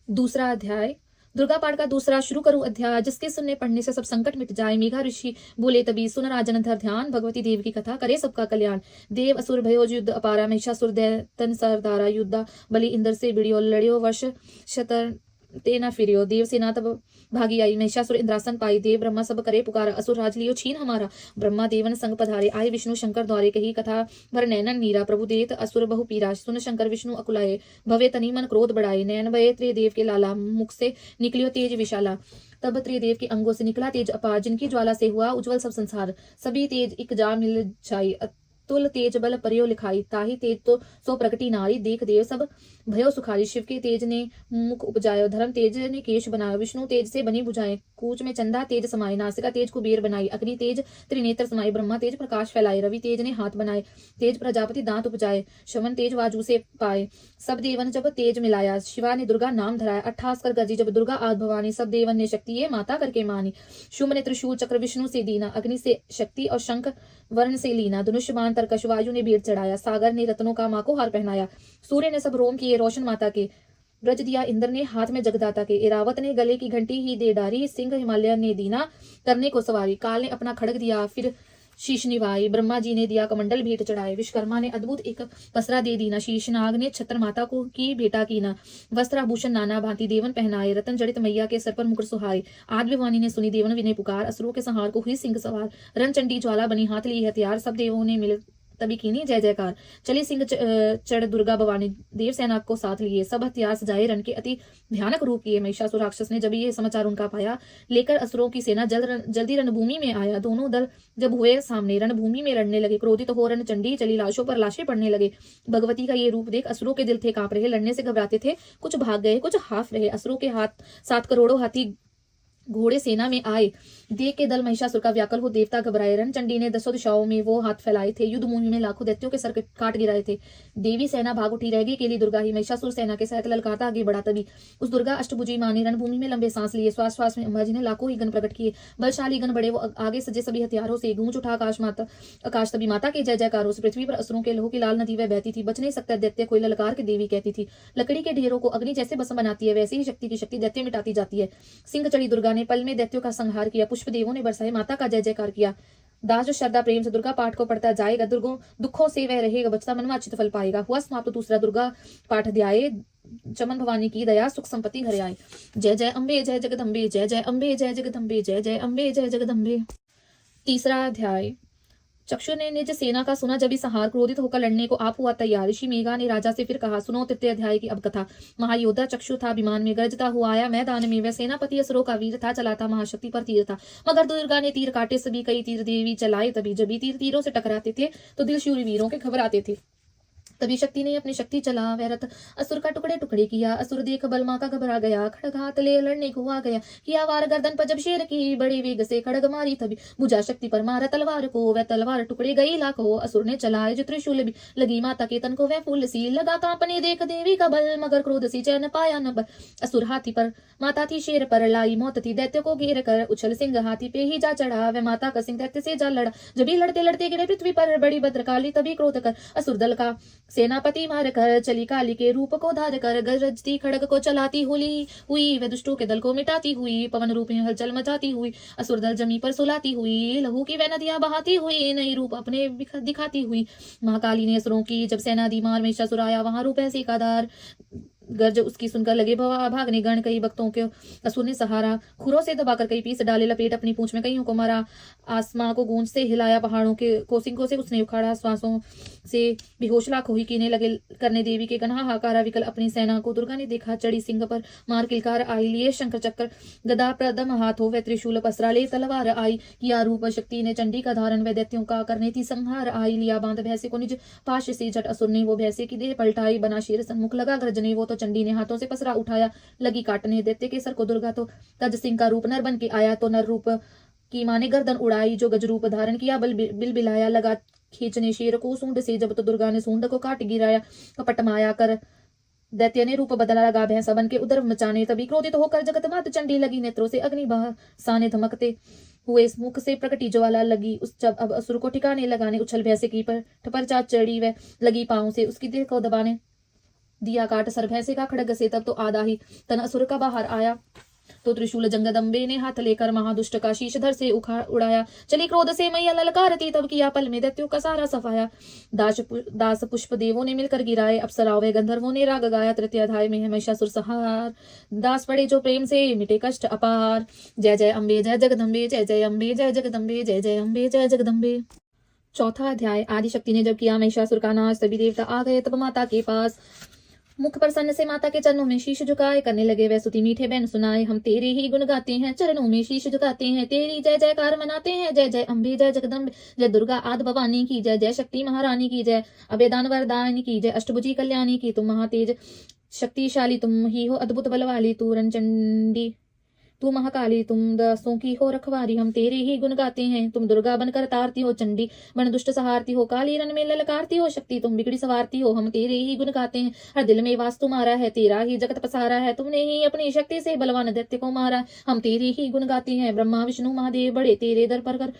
दूसरा अध्याय दुर्गा पाठ का दूसरा शुरू करूं अध्याय जिसके सुनने पढ़ने से सब संकट मिट जाए मेघा ऋषि बोले तभी सुन राजन धर ध्यान भगवती देव की कथा करे सबका कल्याण देव असुर भयोज युद्ध अपारा महिषासुर दैतन सरदारा युद्धा बलि इंद्र से बिड़ियो लड़ियो वर्ष शतर ते न फिरियो। देव सेना तब भागी आई, महिषासुर इंद्रासन पाई। देव ब्रह्मा सब करे पुकारा, असुर राज लियो छीन हमारा। ब्रह्मा देवन संग पधारे, आए विष्णु शंकर द्वारे। कही कथा भर नैनन नीरा, प्रभु देत असुर बहु पीरा। सुन शंकर विष्णु अकुलाए, भवे तनी मन क्रोध बढ़ाए। नैन भये त्रिदेव के लाला, मुख से निकलियो तेज विशाला। तब त्रिदेव के अंगों से निकला तेज अपार, जिनकी ज्वाला से हुआ उज्जवल सब संसार। सभी तेज एक जा मिल जाई, अतुल तेज बल परियो लिखाई। ताही तेज तो सो प्रकटी नारी, देख देव सब भयो सुखारी। शिव के तेज ने मुख उपजायो, धर्म तेज ने केश बनायो। विष्णु तेज से बनी बुझाए, कूच में चंदा तेज समाये। नासिका तेज कुबेर बनाई, अग्नि तेज त्रिनेत्र समाये। ब्रह्मा तेज प्रकाश फैलाए, रवि तेज ने हाथ बनाए। तेज प्रजापति दांत उपजाए, शवन तेज वाजू से पाए। सब देवन जब तेज मिलाया, शिवा ने दुर्गा नाम धराया। 28 कर गजी जब दुर्गा आज भवानी, सब देवन ने शक्ति ये माता करके मानी। शुंभ ने त्रिशूल चक्र विष्णु से दीना, अग्नि से शक्ति और शंख वर्ण से लीना। धनुष बाण तरकश वायु ने भीड़ चढ़ाया, सागर ने रत्नों का माँ को हार पहनाया। सूर्य ने सब रोम किए रोशन माता के, ब्रज दिया इंद्र ने हाथ में जगदाता के। इरावत ने गले की घंटी ही दे डारी, सिंह हिमालय ने दीना करने को सवारी। काल ने अपना खड़ग दिया, फिर शीश निभाई। ब्रह्मा जी ने दिया कमंडल भेंट चढ़ाए, विश्वकर्मा ने अद्भुत एक पसरा दे दीना। शीश नाग ने छत्र माता को की भेटा कीना। वस्त्र आभूषण नाना भांति देवन पहनाए, रतन जड़ित मैया के सर पर मुकुट सुहाए। आद विवानी ने सुनी देवन विनय पुकार, असुरों के संहार को हुई सिंह सवार। रन चंडी ज्वाला बनी हाथ ली हथियार, सब देवों ने मिल तभी कीनी जय जयकार। चली सिंह चढ़ दुर्गा भवानी, देव सेना को साथ लिए। सब हथियार सजाए, रन के अति भयानक रूप किए। महिषासुर राक्षस ने जब ये समाचार उनका पाया, लेकर असुरों की सेना जल्दी रणभूमि में आया। दोनों दल जब हुए सामने, रणभूमि में लड़ने लगे। क्रोधित हो रण चंडी चली, लाशों पर लाशें पड़ने लगे। भगवती का ये रूप देख असुरों के दिल थे कांप रहे, लड़ने से घबराते थे। कुछ भाग गए, कुछ हाफ रहे। असुरों के हाथ 7 करोड़ों हाथी घोड़े सेना में आए। देख के दल महिषासुर का व्याकुल हो देवता घबराए। रणचंडी ने 10 दिशाओं में वो हाथ फैलाए थे, युद्ध भूमि में लाखों दैत्यों के सर काट गिराए थे। देवी सेना भाग उठी, रह गई केली दुर्गा ही। महिषासुर सेना के साथ ललकारता आगे बढ़ा। तभी उस दुर्गा अष्टभुजी माँ ने रणभूमि में लंबे सांस लिए। श्वास श्वास में अंबाजी ने लाखों ही गण प्रकट किए। बलशाली गण बड़े, वो आगे सजे सभी हथियारों से। गूंज उठा आकाश तभी माता के जय जयकारों से। पृथ्वी पर असुरों के लहू की लाल नदी वह बहती थी। बच नहीं सकता दैत्य कोई, ललकार के देवी कहती थी। लकड़ी के ढेरों को अग्नि जैसे भस्म बनाती है, वैसी ही शक्ति की शक्ति दैत्य मिटाती जाती है। सिंह चढ़ी दुर्गा ने पल में दैत्यों का संहार किया। पुष्प देवों ने बरसाए, माता का जय जयकार किया। दास जो श्रद्धा प्रेम से दुर्गा पाठ को पढ़ता जाएगा, दुखों से वह रहेगा बचता, मन में अच्छित फल पाएगा। हुआ समाप्त दूसरा दुर्गा पाठ अध्याय। चमन भवानी की दया, सुख संपत्ति घर आए। जय जय अम्बे जय जगदम्बे, जय जय अम्बे जय जगदम्बे, जय जय अम्बे जय जगदम्बे। तीसरा अध्याय। चक्षु ने निज सेना का सुना जब संहार, क्रोधित होकर लड़ने को आप हुआ तैयार। ऋषि मेघा ने राजा से फिर कहा, सुनो तृतीय अध्याय की अब कथा। महायोद्धा चक्षु था विमान में, गरजता हुआ आया मैदान में। वह सेनापति असुरों का वीर था, चलाता महाशक्ति पर तीर था। मगर दुर्गा ने तीर काटे सभी, कई तीर देवी चलाए तभी। जब तीर तीरों से टकराते थे तो दिल शूर वीरों के घबराते थे। तभी शक्ति ने अपनी शक्ति चला, वह रथ असुर का टुकड़े टुकड़े किया। असुर देख बलमा का घबरा गया, खड़ग हाथ ले लड़ने को आ गया। किया वार गर्दन पर जब शेर की, बड़े वेग से खड़ग मारी तभी। बुझा शक्ति पर मारा तलवार को, वह तलवार टुकड़े गई लाखों। असुर ने चलाए जो त्रिशूल भी, लगी माता के तन को वह फूल सी। लगा कांपने देख देवी का बल, मगर क्रोध से चैन पाया न बल। असुर हाथी पर, माता थी शेर पर, लाई मौत थी दैत्य को घेर कर। उछल सिंह हाथी पे ही जा चढ़ा, वह माता का सिंह दैत्य से जा लड़ा। जब भी लड़ते लड़ते गिरे पृथ्वी पर, बड़ी भद्रकाली तभी क्रोध कर असुर दल का सेनापति मार कर चली। काली के रूप को धार कर, गरजती खड़ग को चलाती हुई वह दुष्टों के दल को मिटाती हुई। पवन रूप में हलचल मचाती हुई, असुर दल जमी पर सुलाती हुई। लहू की वह नदियां बहाती हुई, नई रूप अपने दिखाती हुई। महाकाली ने असुरों की जब सेना दी मार, महिषासुर आया वहां रूप ऐसी का धार। गर्ज उसकी सुनकर लगे भागने गण, कई भक्तों के असुर ने सहारा। खुरों से दबाकर कई पीस डाले, लपेट अपनी पूंछ में कईयों को मारा। आसमां को गूंज से हिलाया, पहाड़ों के कोसिंगों से उसने उखाड़ा। श्वासों से बेहोश लाखों ही कीने लगे करने देवी के गण हाहाकारा विकल अपनी सेना को। दुर्गा ने देखा, चढ़ी सिंह पर मार किलकार आई। लिए शंकर चक्र गदा प्रदम हाथों, वह त्रिशूल पसरा ले तलवार आई। किया रूप शक्ति ने चंडी का धारण, वह दैत्यों का करने थी संहार आई। लिया बांध भैंसे को निज पाश से, झट असुर ने वो भैंसे की देह पलटाई। बना शेर सन्मुख लगा गर्जने, वो तो चंडी ने हाथों से पसरा उठाया, लगी काटने दैत्य के सर को। दुर्गा तो तज सिंह का रूप नर बन के आया, तो नर रूप की मां ने गर्दन उड़ाई। जो गज रूप धारण किया, बिल बिलाया, लगा खींचने शेर को सूंड से। जब तो दुर्गा ने सूंड को काट गिराया, कपट माया कर दैत्य ने रूप बदला, लगा भैंसा बन के उदर मचाने। तभी क्रोधित होकर जगत मात चंडी लगी, नेत्रों से अग्नि बरसाने। धमकते हुए मुख से प्रकटी ज्वाला लगी। उस जब अब असुर को ठिकाने लगाने, उछल भैंसे की पर चा चढ़ी, वह लगी पांव से उसकी देह को दबाने। दिया काट सर भैंसे का खड़ग से, तब तो आधा ही तन असुर का बाहर आया। तो त्रिशूल जगदम्बे ने हाथ लेकर महादुष्ट का शीश धर से उड़ाया। चली क्रोध से मैया ललकारती, तब किया पल में दैत्यों का सारा सफाया। दास पुष्प देवों ने मिलकर गिराए, अप्सराओं व गंधर्वों ने राग गाया। तृतीय अध्याय में है महिषासुर संहार। दास पड़े जो प्रेम से मिटे कष्ट अपार। जय जय अम्बे जय जगदम्बे, जय जय अम्बे जय जगदम्बे, जय जय अम्बे जय जगदम्बे। चौथा अध्याय। आदिशक्ति ने जब किया महिषासुर का नाश, सभी देवता आ गए तब माता के पास। मुख प्रसन्न से माता के चरणों में शीश झुकाए, करने लगे वह स्तुति मीठे बैन सुनाए। हम तेरे ही गुण गाते हैं, चरणों में शीश झुकाते हैं, तेरी जय जयकार मनाते हैं। जय जय अम्बे जय जगदम्बे, जय दुर्गा आदि भवानी की जय, जय शक्ति महारानी की जय, अभेदान वरदानी की जय, अष्टभुजी कल्याणी की। तुम महातेज शक्तिशाली तुम ही हो, अद्भुत बल वाली तू रणचंडी, तू महाकाली, तुम दासों की हो रखवारी। हम तेरे ही गुण गाते हैं। तुम दुर्गा बनकर तारती हो, चंडी बन दुष्ट सहारती हो, काली रण में ललकारती हो, शक्ति तुम बिगड़ी सवारती हो। हम तेरे ही गुण गाते हैं। हर दिल में वास तुम्हारा है, तेरा ही जगत पसारा है, तुमने ही अपनी शक्ति से बलवान दैत्य को मारा। हम तेरे ही गुण गाते हैं। ब्रह्मा विष्णु महादेव बड़े तेरे दर पर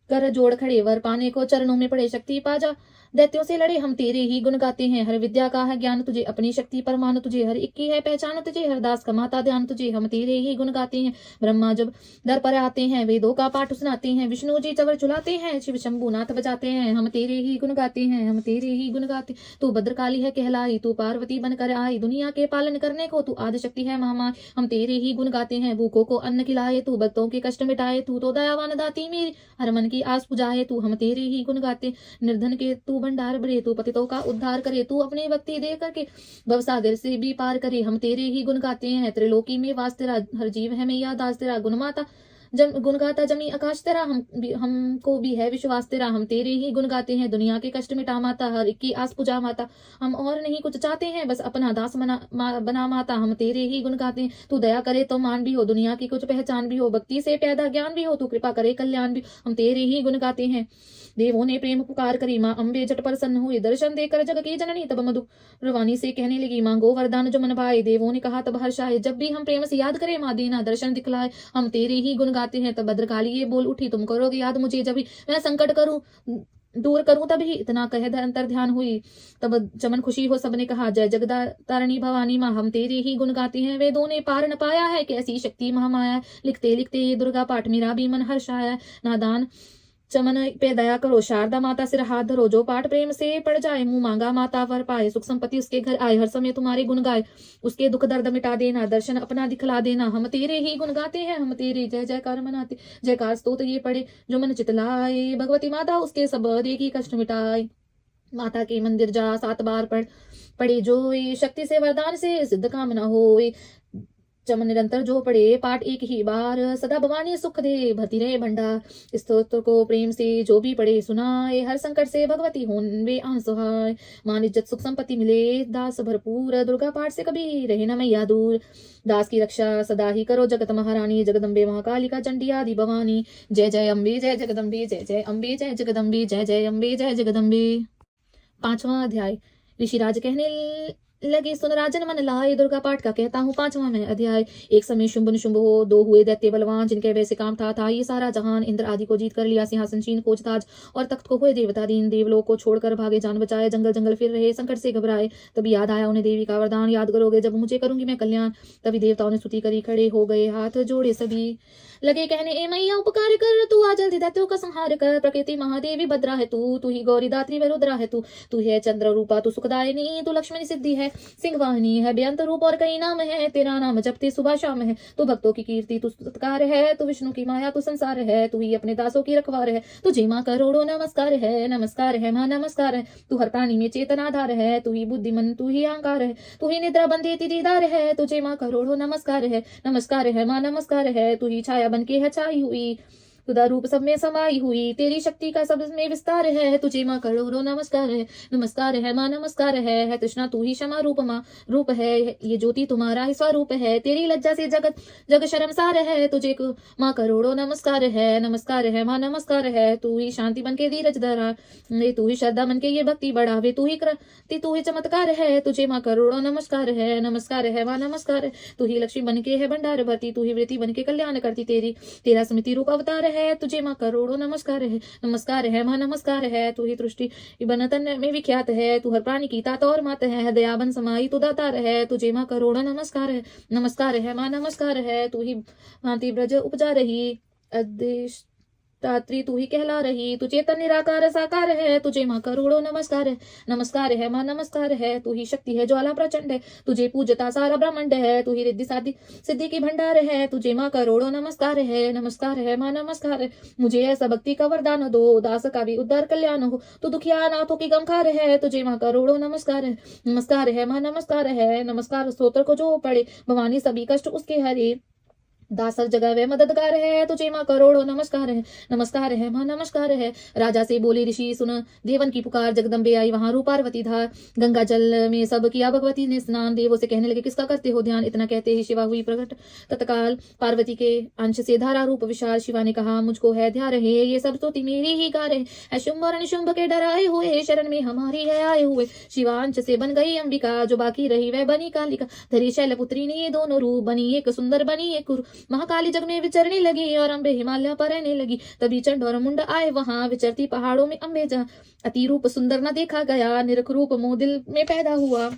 कर जोड़ खड़े, वर पाने को चरणों में पड़े, शक्ति पाजा दैत्यों से लड़े। हम तेरे ही गुण गाते हैं। हर विद्या का है ज्ञान तुझे, अपनी शक्ति परमान तुझे, हर एक की है पहचान तुझे, हर दास कमाता ध्यान तुझे। हम तेरे ही गुण गाते हैं। ब्रह्मा जब दर पर आते हैं, वेदों का पाठ सुनाते हैं, विष्णु जी चवर चुलाते हैं, शिव शंभुनाथ बजाते हैं। हम तेरे ही गुण गाते हैं, हम तेरे ही गुण गाते। तू भद्रकाली है कहलाई, तू पार्वती बनकर आई, दुनिया के पालन करने को तू आदिशक्ति है महामाई। हम तेरे ही गुण गाते हैं। भूखों को अन्न खिलाए, तू भक्तों के कष्ट मिटाए, तू तो दयावान दाती मेरी, हर मन की आस पुजाए तू। हम तेरे ही गुण गाते। निर्धन के तू भंडार भरे, तू पतितों का उद्धार करे, तू अपनी भक्ति दे करके भवसागर से भी पार करे। हम तेरे ही गुण गाते हैं। त्रिलोकी में वास तेरा, हर जीव है मैया दास तेरा, गुणमाता गुण गाता जमी आकाश तेरा, हमको भी है विश्वास तेरा। हम तेरे ही गुण गाते हैं। दुनिया के कष्ट मिटा माता, हर एक की आस पुजा माता, हम और नहीं कुछ चाहते हैं, बस अपना दास बना माता। हम तेरे ही गुण गाते हैं। तू दया करे तो मान भी हो, दुनिया की कुछ पहचान भी हो, भक्ति से पैदा ज्ञान भी हो, तू कृपा करे कल्याण भी। हम तेरे ही गुण गाते हैं। देवों ने प्रेम पुकार करी, माँ अम्बे झट प्रसन्न हुई, दर्शन देकर जग की जननी तब मधुरवाणी से कहने लगी, मांगो वरदान जो मन भाए। देवों ने कहा तब हर्ष आए, जब भी हम प्रेम से याद करें माँ देना दर्शन दिखलाए। हम तेरे ही गुण गाते हैं। तब भद्रकाली ये बोल उठी, तुम करोगे याद मुझे, जब भी मैं संकट करूं दूर करूं तभी। इतना कह अंतर ध्यान हुई, तब चमन खुशी हो सबने कहा, जय जगदा तारणी भवानी माँ। हम तेरे ही गुण गाते हैं। वेदों ने पार न पाया है, कैसी शक्ति महामाया। लिखते लिखते ये दुर्गा पाठ मेरा भी मन हर्ष आया। नादान चमन पे दया करो, शारदा माता सिर हाथ धरो, जो पाठ प्रेम से पड़ जाए, मुंह मांगा माता वर पाए। सुख संपत्ति उसके घर आए, हर समय तुम्हारे गुण गाए, उसके दुख दर्द मिटा देना, दर्शन अपना दिखला देना। हम तेरे ही गुण गाते हैं। हम तेरे जय जयकार मनाते, जयकार स्तोत्र ये पढ़े जो मन चितलाए। भगवती माता उसके सब देखी कष्ट मिटाए। माता के मंदिर जा 7 बार पढ़े जो ये शक्ति से वरदान से सिद्ध कामना होए। चमन निरंतर जो पढ़े पाठ एक ही बार, सदा भवानी सुख दे भरती रहे भंडार। स्तोत्र को प्रेम से जो भी पढ़े सुनाए, हर संकट से भगवती होन वे आंसुहाय। मान इज्जत सुख संपत्ति मिले दास भरपूर, दुर्गा पाठ से कभी रहे न मैया दूर। दास की रक्षा सदा ही करो जगत महारानी, जगदम्बे महाकालिका चंडी आदि भवानी। जय जय अम्बे जय जगदम्बे, जय जय अम्बे जय जगदम्बे, जय जय अम्बे जय जगदम्बे। 5वां अध्याय। ऋषिराज कहने लगे, सुन राजन मन लाए, दुर्गा पाठ का कहता हूँ 5वां में अध्याय। एक समय शुंभ निशुंभ हो, 2 हुए दैत्य बलवान, जिनके वैसे काम था ये सारा जहान। इंद्र आदि को जीत कर लिया सिंहासन छीन, खोजताज और तख्त को हुए देवता दीन। देवलोक को छोड़कर भागे, जान बचाए, जंगल जंगल फिर रहे, संकट से घबराए। तभी याद आया उन्हें देवी का वरदान, याद करोगे जब मुझे करूंगी मैं कल्याण। तभी देवताओं ने स्तुति करी, खड़े हो गए हाथ जोड़े सभी, लगे कहने, ए मैया उपकार कर, तू आ जल्दी दैत्यों का संहार कर। प्रकृति महादेवी भद्रा है तू ही गौरी दात्री व रुद्रा है तू है चंद्र रूपा, तू सुखदायिनी, तू लक्ष्मणी सिद्धि है, सिंहवाहिनी है, बेअंत रूप और कई नाम है। तेरा नाम जपते सुबह शाम है, तू भक्तों की कीर्ति, तू सत्कार है, तू विष्णु की माया, तू संसार है, तू ही अपने दासों की रखवार है। तुझे माँ करोड़ों नमस्कार है माँ नमस्कार है। तू हर प्राणी में चेतनाधार है, तू ही बुद्धिमन, तू ही अहंकार है, तू ही निद्रा बंधे दीदार है। तुझे माँ करोड़ों नमस्कार है माँ नमस्कार है। तू ही छाया बन के है छाई हुई, खुदा रूप सब में समाई हुई, तेरी शक्ति का सब में विस्तार है। तुझे माँ करोड़ों नमस्कार है माँ नमस्कार है। तृष्णा तू ही क्षमा रूप माँ रूप है, ये ज्योति तुम्हारा ही स्वरूप है। तेरी लज्जा से जग शर्मसार है। तुझे माँ करोड़ों नमस्कार है माँ नमस्कार है। तू ही शांति बन के धीरज धरा, तू ही श्रद्धा बन के ये भक्ति बढ़ावे, तू ही चमत्कार है। तुझे माँ करोड़ों नमस्कार है माँ नमस्कार है। तू ही लक्ष्मी बन के है भंडार भरती, तू ही वृत्ति बन के कल्याण करती, तेरा स्मृति रूप अवतार है, तुझे माँ करोड़ों नमस्कार है। नमस्कार है माँ नमस्कार है, तू ही सृष्टि बन तन में विख्यात है, तू हर प्राणी की तात और मात है, दयाबन समाई तू दातार है, तुझे माँ करोड़ों नमस्कार है। नमस्कार है माँ नमस्कार है, तू ही भांति ब्रज उपजा रही, अधिष्ठात्री तू ही कहला रही, तू चेतन निराकार साकार है, तुझे माँ करोड़ों नमस्कार है। नमस्कार है माँ नमस्कार है, तू ही शक्ति है ज्वाला प्रचंड है, तुझे पूजता सारा ब्रह्मांड है, तू ही रिद्धि साधी सिद्धि की भंडार है, तुझे माँ करोड़ों नमस्कार है। नमस्कार है माँ नमस्कार है, मुझे ऐसा भक्ति का वरदान दो, दास का भी उद्धार कल्याण हो, तू दुखिया नाथों की गमखार है, तुझे माँ करोड़ों नमस्कार है। नमस्कार है माँ नमस्कार है, नमस्कार स्तोत्र को जो पढ़े, भवानी सभी कष्ट उसके हरे, दास हर जगह वे मददगार है, तुझे माँ करोड़ों नमस्कार है। नमस्कार है माँ नमस्कार है, राजा से बोले ऋषि सुन देवन की पुकार, जगदम्बे आई वहां रूप पार्वती धार, गंगा जल में सब किया भगवती ने स्नान, देवों से कहने लगे किसका करते हो ध्यान, इतना कहते ही शिवा हुई प्रकट, तत्काल पार्वती के अंश से धारा रूप विशाल, शिवा ने कहा मुझको है ध्यान रहे, ये सब स्तुति मेरी ही गा रहे है, शुंभ और निशुंभ के डराए हुए, शरण में हमारी है आए हुए, शिवा अंश से बन गई अंबिका, जो बाकी रही वह बनी कालिका, धरी शैलपुत्री ने ये दोनों रूप, बनी एक सुंदर बनी एक कुरु, महाकाली जग में विचरने लगी और अम्बे हिमालय पर रहने लगी, तभी चंड और मुंड आए वहां, विचरती पहाड़ों में अम्बे जहाँ, अति रूप सुंदर न देखा गया, निरख रूप मोह दिल में पैदा हुआ,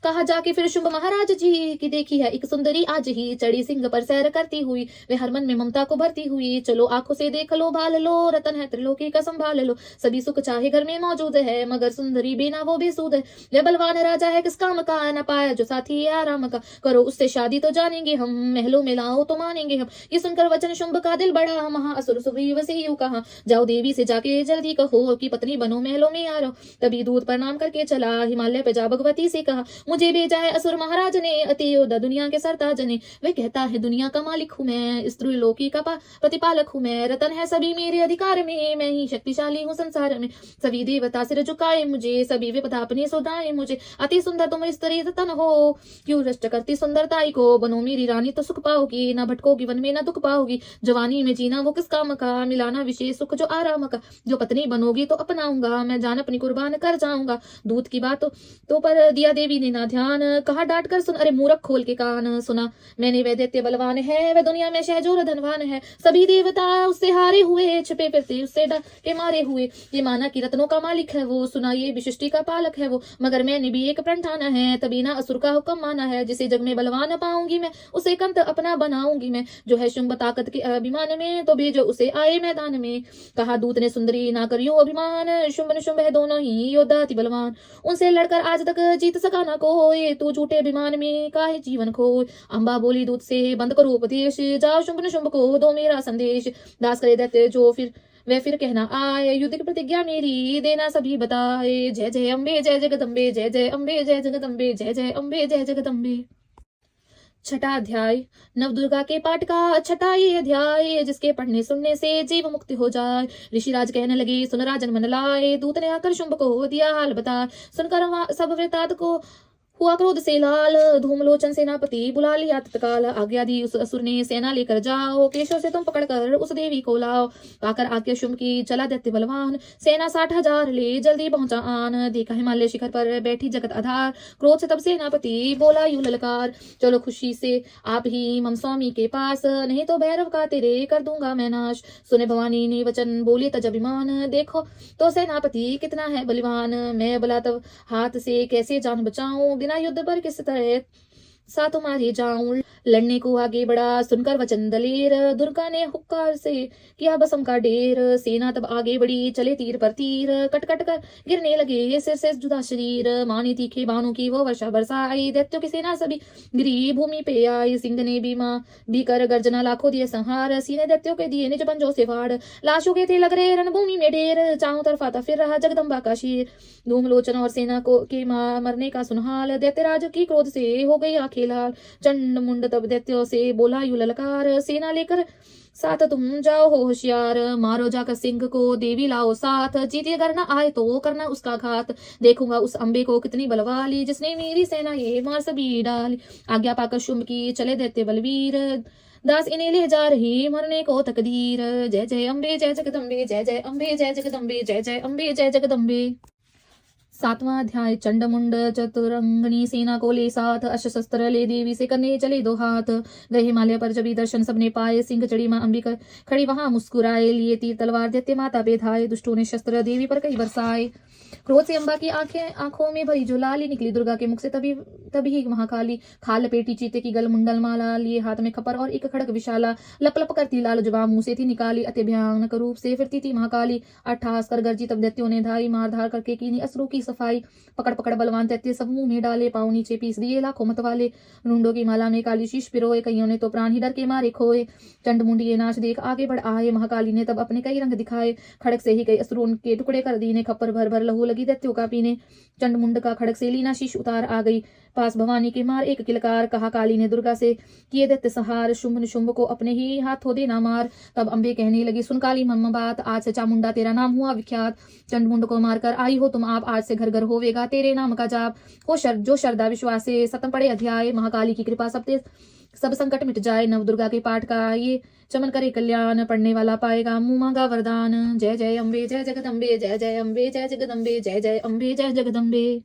कहा जाके फिर शुंभ महाराज जी की देखी है एक सुंदरी आज ही, चढ़ी सिंह पर सैर करती हुई, वे हर मन में ममता को भरती हुई, चलो आंखों से देख लो भाल लो, रतन है त्रिलोकी का संभाल लो, सभी सुख चाहे घर में मौजूद है, मगर सुंदरी बिना वो बेसूद है, वे बलवान राजा है किस काम का, न पाया जो साथी है आराम का, करो उससे शादी तो जानेंगे हम, महलों में लाओ तो मानेंगे हम, ये सुनकर वचन शुंभ का दिल बड़ा, महाअसुर सुग्रीव से यूं कहा, जाओ देवी से जाके जल्दी कहो कि पत्नी बनो महलों में आ रहो, तभी दूत प्रणाम करके चला, हिमालय पे जा भगवती से कहा, मुझे भेजा है असुर महाराज ने, अति योद्धा दुनिया के सरताज ने, वे कहता है दुनिया का मालिक हूँ मैं, स्त्री लोकी का प्रतिपालक हूँ मैं, रतन है सभी मेरे अधिकार में, मैं ही शक्तिशाली हूँ संसार में, सभी देवता सिर झुकाए मुझे, सभी विपदा अपने सौदाए मुझे, अति सुंदर तुम स्त्री रतन हो, क्यों नष्ट करती सुंदरताई को, बनो मेरी रानी तो सुख पाओगी, न भटकोगी वन में न दुख पाओगी, जवानी में जीना वो किस काम का, मिलाना विशेष सुख जो आराम का, जो पत्नी बनोगी तो अपनाऊंगा, मैं जान अपनी कुर्बान कर जाऊंगा, दूत की बात तो पर दिया देवी ने ना ध्यान, कहा डांट कर सुन, अरे मूर्ख खोल के कान सुना, मैंने वह दैत्य बलवान है, वह दुनिया में शहजोर धनवान है, सभी देवता उससे हारे हुए, छिपे फिरते उससे डर के मारे हुए, ये माना कि रत्नों का मालिक है वो, सुना ये भी सृष्टि का पालक है वो, मगर मैंने भी एक प्रण ठाना है, तभी ना असुर का हुक्म माना है, जिसे जग में बलवान पाऊंगी मैं, उसे कंत अपना बनाऊंगी मैं, जो है शुंभ ताकत के अभिमान में, तो भेजो उसे आए मैदान में, कहा दूत ने सुंदरी ना करियो अभिमान, शुंभ निशुंभ है दोनों ही योद्धा अति बलवान, उनसे लड़कर आज तक जीत सका ना कोई, तू झूठे अभिमान में काहे जीवन खो, अम्बा बोली दूत से बंद करो उपदेश, जाओ शुंभ निशुंभ को दो मेरा संदेश, दास करे दैत्य जो फिर वह फिर कहना आए, युद्ध की प्रतिज्ञा मेरी देना सभी बताए, जय जय अम्बे जय जगदम्बे, जय जय अम्बे जय जगदम्बे, जय जय अम्बे जय जगदम्बे। छठा अध्याय नवदुर्गा के पाठ का छठा ये अध्याय, जिसके पढ़ने सुनने से जीव मुक्ति हो जाए। ऋषिराज कहने लगे सुन राजन मन लाए, दूत ने आकर शुंभ को दिया हाल बता, सुनकर सब वृतांत को हुआ क्रोध से लाल, धूमलोचन सेनापति बुला लिया तत्काल, आज्ञा दी उस असुर ने सेना लेकर जाओ, केशव से तुम पकड़कर उस देवी को लाओ, आकर आज्ञा शुंभ की चला दैत्य बलवान, सेना 60,000 ले जल्दी पहुंचा आन, देखा हिमालय शिखर पर बैठी जगत आधार, क्रोध से तब सेनापति बोला यूं ललकार, चलो खुशी से आप ही मम स्वामी के पास, नहीं तो भैरव का तेरे कर दूंगा मैं नाश, सुने भवानी ने वचन बोले तज अभिमान, देखो तो सेनापति कितना है बलिवान, मैं बला तब हाथ से कैसे जान बचाऊं, बिना युद्ध पर किस तरह सा तुम्हारी जाऊं, लड़ने को आगे बढ़ा सुनकर वचन दलेर, दुर्गा ने हुक्कार से किया बसम का ढेर, सेना तब आगे बढ़ी चले तीर पर तीर, कट कट कर गिरने लगे सिर से जुदा शरीर, मानी तीखे बाणों की वो वर्षा बरसाई, दैत्यों की सेना सभी गिरी भूमि पे आई, सिंह ने भी कर गर्जना लाखों दिए संहार, सीने दैत्यों के दिए निज पंजों से फाड़, लाशों के थे लग रहे रणभूमि में ढेर, चारों तरफ आता फिर रहा जगदम्बा का शीर, धूमलोचन और सेना को के मरने का सुनहाल, दैत्यराज की क्रोध से हो गई आंखें लाल, चंड मुंड तब दैत्यों से बोला यू ललकार, सेना लेकर साथ तुम जाओ हो होशियार, मारो जाकर सिंह को देवी लाओ साथ, जीते अगर न आए तो करना उसका घात, देखूंगा उस अम्बे को कितनी बलवाली, जिसने मेरी सेना ये मार सभी डाली, आज्ञा पाकर शुंभ की चले दैत्य बलवीर, दास इन्हें ले जा रही मरने को तकदीर, जय जय अम्बे जय जगदम्बे, जय जय अम्बे जय जगदम्बे, जय जय अम्बे जय जगदम्बे। 7वां अध्याय। चंडमुंड चतुरंगनी सेना को ले साथ, अशस्त्र ले देवी से करने चले दो हाथ। गए हिमालय पर जब दर्शन सबने पाए, सिंह चढ़ी मां अंबिका खड़ी वहां मुस्कुराए। लिए तीर तलवार दैत्य माता पे धाए, दुष्टों ने शस्त्र देवी पर कई बरसाए। क्रोध से अम्बा की आंखों में भरी जो लाली निकली, दुर्गा के मुख से तभी तभी महाकाली खाल लपेटी चीते की गल मुंडल माला लिए हाथ में खपर और एक खड़ग विशाला। लप लप करती लाल जुबान मुंह से थी निकाली, अति भयानक रूप से फिरती थी महाकाली। अट्ठास कर गरजी तब दैत्यों ने धाई, मार धार करके कीनी असुरों की सफाई। पकड़ पकड़ बलवान दैत्य सब मुंह में डाले, पाँव नीचे पीस दिए लाखों मत वाले। रुंडों की माला में काली शीश पिरोए, कईयों ने तो प्राण ही डर के मारे खोए। चंडमुंडी ये नाच देख आगे बढ़ आए, महाकाली ने तब अपने कई रंग दिखाए। खड़ग से ही कई असुरों के टुकड़े कर दीने, खप्पर भर भर लहू लगी दैत्यों का पीने। चंडमुंड का खड़ग से लीना शीश उतार आ गई, पास भवानी के मार एक किलकार। कहा काली ने दुर्गा से, किए दैत्य सहार, शुंभ निशुंभ को अपने ही हाथों देना मार। तब अम्बे कहने लगी, सुन काली मम्मा बात, आज से चामुंडा तेरा नाम हुआ विख्यात। चंडमुंड को मारकर आई हो तुम आप, आज से घर घर होवेगा तेरे नाम का जाप। हो जो श्रद्धा विश्वास से सतम पड़े अध्याय, महाकाली की कृपा सब संकट मिट जाए। नव दुर्गा के पाठ का ये चमन करे कल्याण, पढ़ने वाला पाएगा मुंह मांगा वरदान। जय जय अम्बे जय जगदम्बे, जय जय अम्बे जय जगदम्बे, जय जय अम्बे जय जगदम्बे।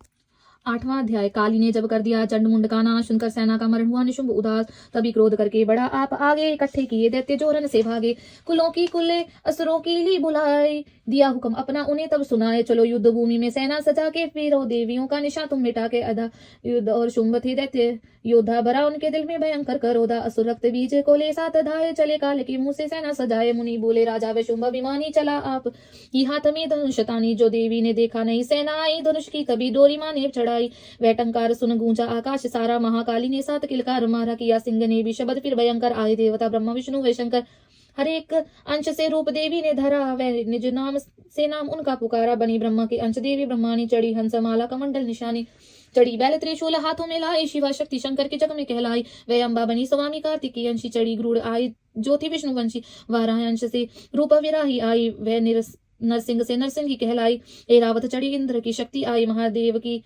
8वां अध्याय। काली ने जब कर दिया चंडमुंड का नाश, सुनकर सेना का मरण हुआ निशुंभ उदास। तभी क्रोध करके बढ़ा आप आगे, इकट्ठे किए दैत्य जोरन से भागे। कुलों की कुले असुरों की ली बुलाए, दिया हुक्म अपना उन्हें तब सुनाए। चलो युद्ध भूमि में सेना सजा के फिरो, देवियों का निशा तुम मिटा के अदा। युद्ध और शुंभ थे दैत्य योद्धा, भरा उनके दिल में भयंकर करोधा। असुर रक्त बीज को ले साथ धाये, चले काल के मुंह से सेना सजाए। मुनि बोले राजा व शुंभ अभिमानी, चला आप ही हाथ में धनुष तानी। जो देवी ने देखा नहीं सेना आई, धनुष की तभी डोरी माने चढ़ाई। वह टंकार सुन गूंजा आकाश सारा, महाकाली ने सात किलकार मारा। किया सिंह ने भी शब्द फिर भयंकर, आए देवता ब्रह्मा विष्णु व शंकर। हर एक अंश से रूप देवी ने धरा, वह निज नाम से नाम उनका पुकारा। बनी ब्रह्मा के अंश देवी ब्रह्मानी, चढ़ी हंस माला कमंडल निशानी। चढ़ी बैल त्रिशूल हाथों में लाई, शिवा शक्ति शंकर के जग में कहलाई। वह अम्बा बनी स्वामी कार्तिकी अंशी, चढ़ी गरुड़ आई ज्योति विष्णु वंशी। वाराह अंश से रूप विराही आई, वह नरसिंह से नरसिंही कहलाई। एरावत चढ़ी इंद्र की शक्ति आई, महादेव की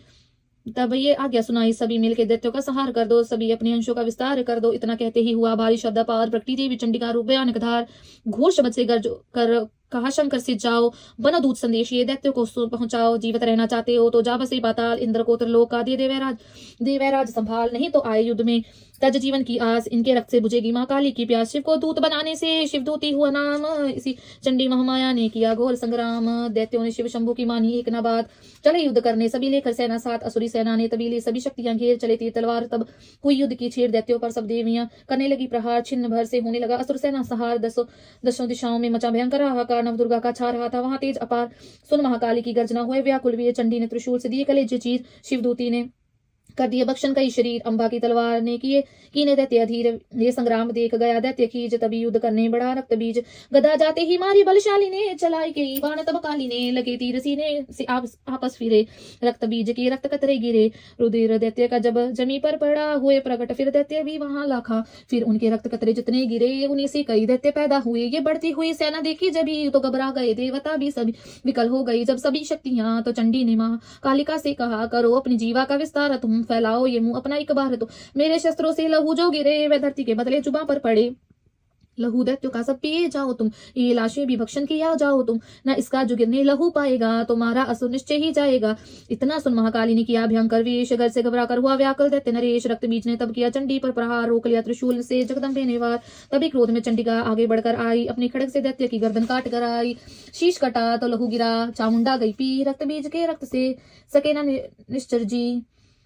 तब ये आज्ञा सुनाई। सभी मिलके दैत्यों का संहार कर दो, सभी अपने अंशों का विस्तार कर दो। इतना कहते ही हुआ भारी शब्द पार, प्रकृति देवी चंडिका रूप भयानक धार। घोर शब्द से गर्ज कर कहा शंकर से जाओ, बनो दूत संदेश ये दैत्यों को पहुंचाओ। जीवित रहना चाहते हो तो जा बसे पाताल, इंद्र को त्रिलोक का दे देवराज संभाल। नहीं तो आए युद्ध में तज जीवन की आस, इनके रक्त से बुझेगी मां काली की प्यास। शिव को दूत बनाने से शिवदूती हुआ नाम, इसी चंडी महामाया ने किया घोर संग्राम। दैत्यों ने शिव शंभु की मानी एक न बात, चले युद्ध करने सभी लेकर सेना साथ। असुरी सेना ने तभी ले सभी शक्तियां घेर, चले तीर तलवार तब हुई युद्ध की छेड़। दैत्यों पर सब देवियां करने लगी प्रहार, छिन्न भर से होने लगा असुर सेना सहार। दसों दिशाओं में मचा भयंकर हाहाकार, नव दुर्गा का छा रहा था वहां तेज अपार। सुन महाकाली की गर्जना हुए व्याकुल वीर, चंडी ने त्रिशूल से दिए कलेजे चीर। शिवदूती ने कर दिए भक्षण कई शरीर, अम्बा की तलवार ने कीने दैत्य अधीर। ये संग्राम देख गया दैत्य खीज, तभी युद्ध करने बढ़ा रक्त बीज। गदा जाते ही मारी बलशाली ने, चलाई गई बाण तब काली ने। लगे तीर सीने से आपस फिरे, रक्त बीज के रक्त कतरे गिरे। रुधिर दैत्य का जब जमी पर पड़ा, हुए प्रकट फिर दैत्य भी वहां लाखा। फिर उनके रक्त कतरे जितने गिरे, उन्हीं से कई दैत्य पैदा हुए। ये बढ़ती हुई सेना देखी जभी, तो घबरा गए देवता भी सभी विकल हो गई। जब सभी शक्तियां तो चंडी ने मां कालिका से कहा, करो अपनी जीवा का विस्तार, तुम फैलाओ ये मुंह अपना एक बार। तो मेरे शस्त्रों से लहू जो गिरे, वह धरती के बदले जुबां पर पड़े। लहू दैत्यों का सब पिए जाओ तुम, ये लाशें भी भक्षण किया जाओ तुम। न इसका जो गिरने लहू पाएगा, तुम्हारा असुर निश्चय ही जाएगा। इतना सुन महाकाली ने किया भयंकर वेश, घर से घबरा कर हुआ व्याकुल दैत्य नरेश। रक्त बीज ने तब किया चंडी पर प्रहार, रोक लिया त्रिशूल से जगदम्बे ने वार। तभी क्रोध में चंडिका आगे बढ़कर आई, अपनी खड़ग से दैत्य की गर्दन काट कर आई। शीश कटा तो लहू गिरा, चामुंडा गई पी, रक्त बीज के रक्त से सके न निश्चर जी।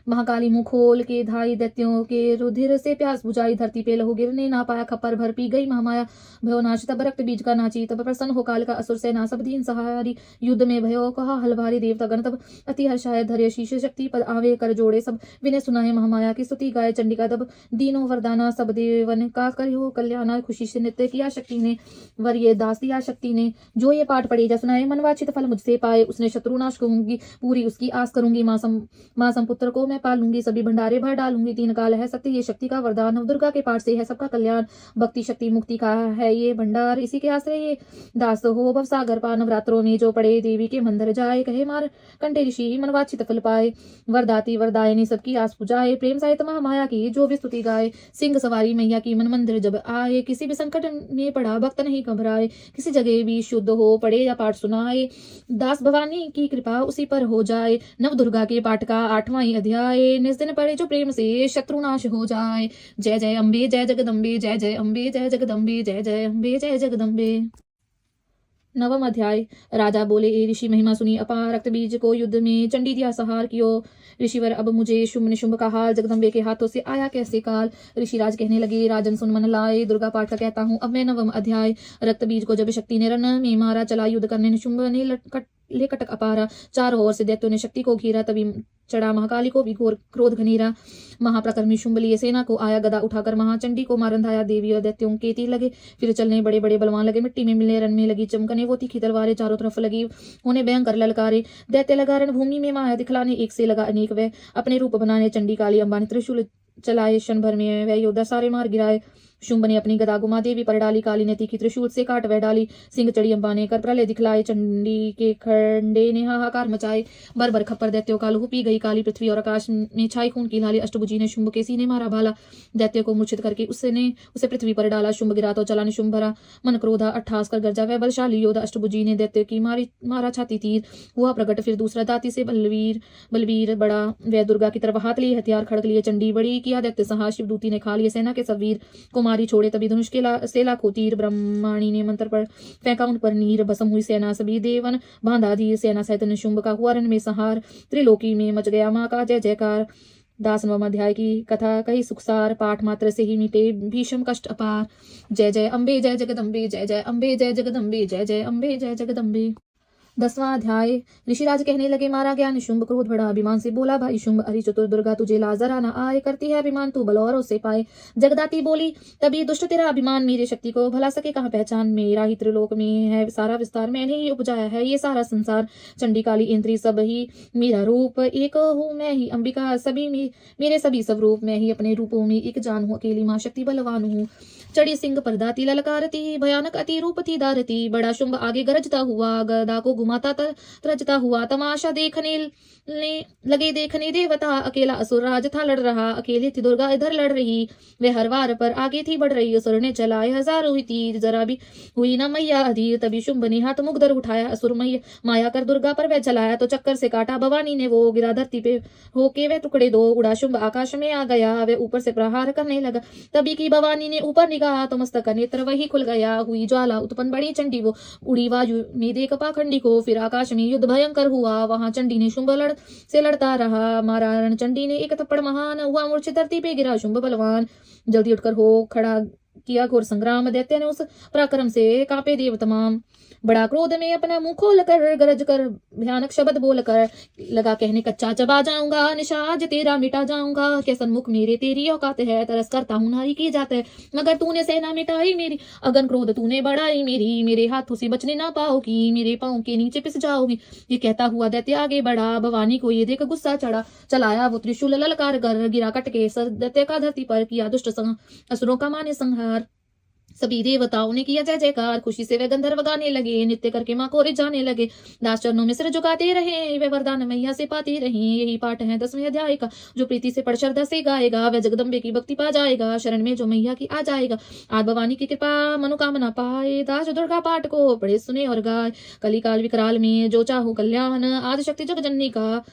महाकाली मुंह खोल के धाई, दैत्यों के रुधिर से प्यास बुझाई। धरती पे लहू गिरने ना पाया, खप्पर भर पी गई महामाया। भयो नाश तब रक्त बीज का नाची, तब प्रसन्न हो काल का असुर सेना सब दीन सहारी। युद्ध में भयो कहा हलभारी, देवता गण तब अति हर्षाय। धैर्य शीश शक्ति पद आवे, कर जोड़े सब विनय सुनाए। महामाया की स्तुति गाय चंडिका तब दीनों वरदाना, सब देवन का करो कल्याण। खुशी से नृत्य किया शक्ति ने, वर ये दास दिया शक्ति ने। जो ये पाठ पढ़े जा सुनाए, मनवांछित फल मुझसे पाए। उसने शत्रु नाश करूंगी, पूरी उसकी आस करूंगी। मां संपुत्र को मैं पालूंगी, सभी भंडारे भर डालूंगी। 3 काल है सत्य ये शक्ति का वरदान, नवदुर्गा के पाठ से है सबका कल्याण। भक्ति शक्ति मुक्ति का है ये भंडार, इसी के आश्रय ये दास हो भव सागर पार। नवरात्रों में जो पड़े देवी के मंदिर जाए, कहे मार कंठे ऋषि मनवांछित फल पाए। वरदाती वरदायिनी सबकी आस पुजाए, प्रेम सहित महामाया की जो भी स्तुति गाए। सिंह सवारी मैया की मन मंदिर जब आए, किसी भी संकट में पड़ा भक्त नहीं घबराए। किसी जगह भी शुद्ध हो पड़े या पाठ सुनाए, दास भवानी की कृपा उसी पर हो जाए। नव दुर्गा के पाठ का 8वां अध्याय, निज दिन पड़े जो प्रेम से शत्रुनाश हो जाए। जय जय अम्बे जय जगदम्बे, जय जय अम्बे जय जगदम्बे, जय जय अम्बे जय जगदम्बे। 9वां अध्याय, राजा बोले ए ऋषि महिमा सुनी अपार, रक्त बीज को युद्ध में चंडी दिया सहार कियो। ऋषिवर अब मुझे शुंभ निशुंभ का हाल, जगदम्बे के हाथों से आया कैसे काल। ऋषिराज कहने लगे राजन सुन मन लाए, दुर्गा पाठ का कहता हूँ अब मैं 9वां अध्याय। रक्त बीज को जब शक्ति ने रन में मारा, चला युद्ध करने निशुंभ ने ले कटक अपारा। चारों ओर से दैत्यों ने शक्ति को घेरा, तभी चढ़ा महाकाली को भी घोर क्रोध घनेरा। महाप्रकर्मी शुंभ लिए सेना को आया, गदा उठाकर महाचंडी को मारन धाया। देवी और दैत्यों के तीर लगे, फिर चलने बड़े बड़े बलवान लगे। मिट्टी में मिलने रन में लगी चमकने वो तीखी तलवारें, चारों तरफ लगी उन्हें भयंकर ललकारे। दैत्य लगा रण भूमि में माया दिखलाने, एक से लगा अनेक वह अपने रूप बनाने। चंडी काली अंबानी त्रिशूल चलाए, क्षण भर में वह योद्धा सारे मार गिराए। शुंभ ने अपनी गदा गुमा देवी पर डाली, काली ने तीखी त्रिशूल से काट वह डाली। सिंह चढ़ी अंबा ने कर प्रलय दिखलाए, चंडी के खंडे ने हाहाकार मचाए। बर बर खप्पर दैत्यों का लहू पी गई काली, पृथ्वी और आकाश में छाई खून की लाली। अष्टभुजी ने शुंभ के सीने मारा भाला, दैत्य को मूर्छित करके उसे पृथ्वी पर डाला। शुंभ गिरा तो चला निशुंभ भरा, मन क्रोधा अट्ठास कर गरजा वह बलशाली योद्धा। अष्टभुजी ने दैत्य की मारा छाती तीर, हुआ प्रकट फिर दूसरा दाती से बलवीर बड़ा। वह दुर्गा की तरफ हाथ लिए हथियार खड़क लिए, चंडी बड़ी किया दैत्य सहा। शिवदूती ने खा लिए सेना के सब वीर, कुमारी छोड़े तभी धनुष से लाखों तीर। ब्रह्माणी ने मंत्र पर फेंका उन पर नीर, भस्म हुई सेना सभी देवन बांधा धीर। सेना सहित निशुंभ का हुआ रण में संहार, त्रिलोकी में मच गया माँ का जय जयकार। 10वां अध्याय की कथा कही सुखसार, पाठ मात्र से ही मिटे भीषम कष्ट अपार। जय जय अम्बे जय जगदम्बे, जय जय अम्बे जय जगदम्बे, जय जय अम्बे जय जगदम्बे। 10वां अध्याय, ऋषिराज कहने लगे मारा गया निशुंभ, क्रोध बढ़ा अभिमान से बोला भाई शुंभ। अरि चतुर दुर्गा तुझे लाजरा न आए, करती है अभिमान तू बल और उसे पाए। जगदाती बोली तभी दुष्ट तेरा अभिमान, मेरी शक्ति को भला सके कहाँ पहचान। मेरा ही त्रिलोक में है सारा विस्तार, मैंने ही उपजाया है ये सारा संसार। चंडी काली इंद्री सब ही मेरा रूप, एक हूँ मैं ही अंबिका, सभी मेरे सभी स्वरूप। मैं ही अपने रूपों में एक जान हूँ, अकेली माँ शक्ति बलवान हूँ। चढ़ी सिंह पर दाती ललकारती, भयानक अति रूप थी दारती। बड़ा शुंभ आगे गरजता हुआ, गदा को घुमाता तरजता हुआ। तमाशा लगे देखने देवता, अकेला असुर राज था लड़ रहा। अकेली थी दुर्गा इधर लड़ रही, वे हर वार पर आगे थी बढ़ रही। असुर ने चलाए हजारों हुई तीर, जरा भी हुई न मैया अधीर। तभी शुंभ ने हाथ मुगदर उठाया, असुर माया कर दुर्गा पर वह चलाया। तो चक्कर से काटा भवानी ने वो, गिरा धरती पे होके वह टुकड़े दो। उड़ा शुंभ आकाश में आ गया, वह ऊपर से प्रहार करने लगा। तभी की भवानी ने ऊपर निगाह, तो मस्तक नेत्र वही खुल गया। हुई ज्वाला उत्पन्न बड़ी चंडी वो, उड़ी वायु में देख पाखंडी को। फिर आकाश में युद्ध भयंकर हुआ, वहां चंडी ने शुंभ से लड़ता रहा। मारा रण चंडी ने एक थप्पड़ महान, हुआ मूर्छित धरती पे गिरा शुंभ बलवान। जल्दी उठकर हो खड़ा किया घोर संग्राम, दैत्य ने उस पराक्रम से कांपे देव तमाम। बड़ा क्रोध में अपना मुंह खोल कर गरज कर भयानक शब्द बोल कर लगा कहने, कच्चा चबा जाऊंगा निशाज तेरा मिटा जाऊंगा। के सन्मुख मेरे तेरी औकात है, तरस करता हूं नारी की जात है। मगर तूने सेना मिटाई मेरी, अगन क्रोध तूने बढ़ाई मेरी। मेरे हाथों से बचने ना पाओगी, मेरे पांव के नीचे पिस जाओगी। ये कहता हुआ दैत्य आगे बढ़ा, भवानी को ये देख गुस्सा चढ़ा। चलाया वो त्रिशूल ललकार कर, गिरा कटके सर दैत्य का धरती पर। किया दुष्ट असुरों का माने संहार, सभी देवताओं ने किया जय जयकार। खुशी से वे गंधर्व गाने लगे, नृत्य करके माँ को रिझाने लगे। दास चरणों में सिर झुकाते रहे, वे वरदान मैया से पाते रहे। यही पाठ है 10वें अध्याय का, जो प्रीति से पढ़ श्रद्धा से गाएगा, वह जगदम्बे की भक्ति पा जाएगा। शरण में जो मैया की आ जाएगा, आज भवानी की कृपा मनोकामना पाए। दास दुर्गा पाठ को पढ़े सुने और गाए, कलिकाल विकराल में जो चाहो कल्याण। आदि शक्ति जगजननी का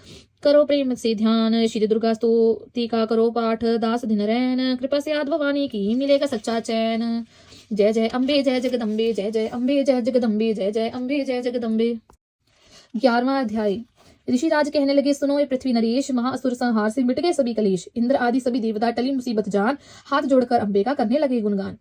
करो प्रेम से ध्यान, श्री दुर्गा स्तुति का करो पाठ। दास दिन रैन, कृपा से आद भवानी की मिलेगा सच्चा चैन। जय जय अम्बे जय जगदम्बे, जय जय अम्बे जय जगदम्बे, जय जय अम्बे जय जगदम्बे। 11वां अध्याय, ऋषिराज कहने लगे सुनो ये पृथ्वी नरेश, महाअसुर संहार से मिट गए सभी कलेश। इंद्र आदि सभी देवता टली मुसीबत जान, हाथ जोड़कर अम्बे का करने लगे गुणगान।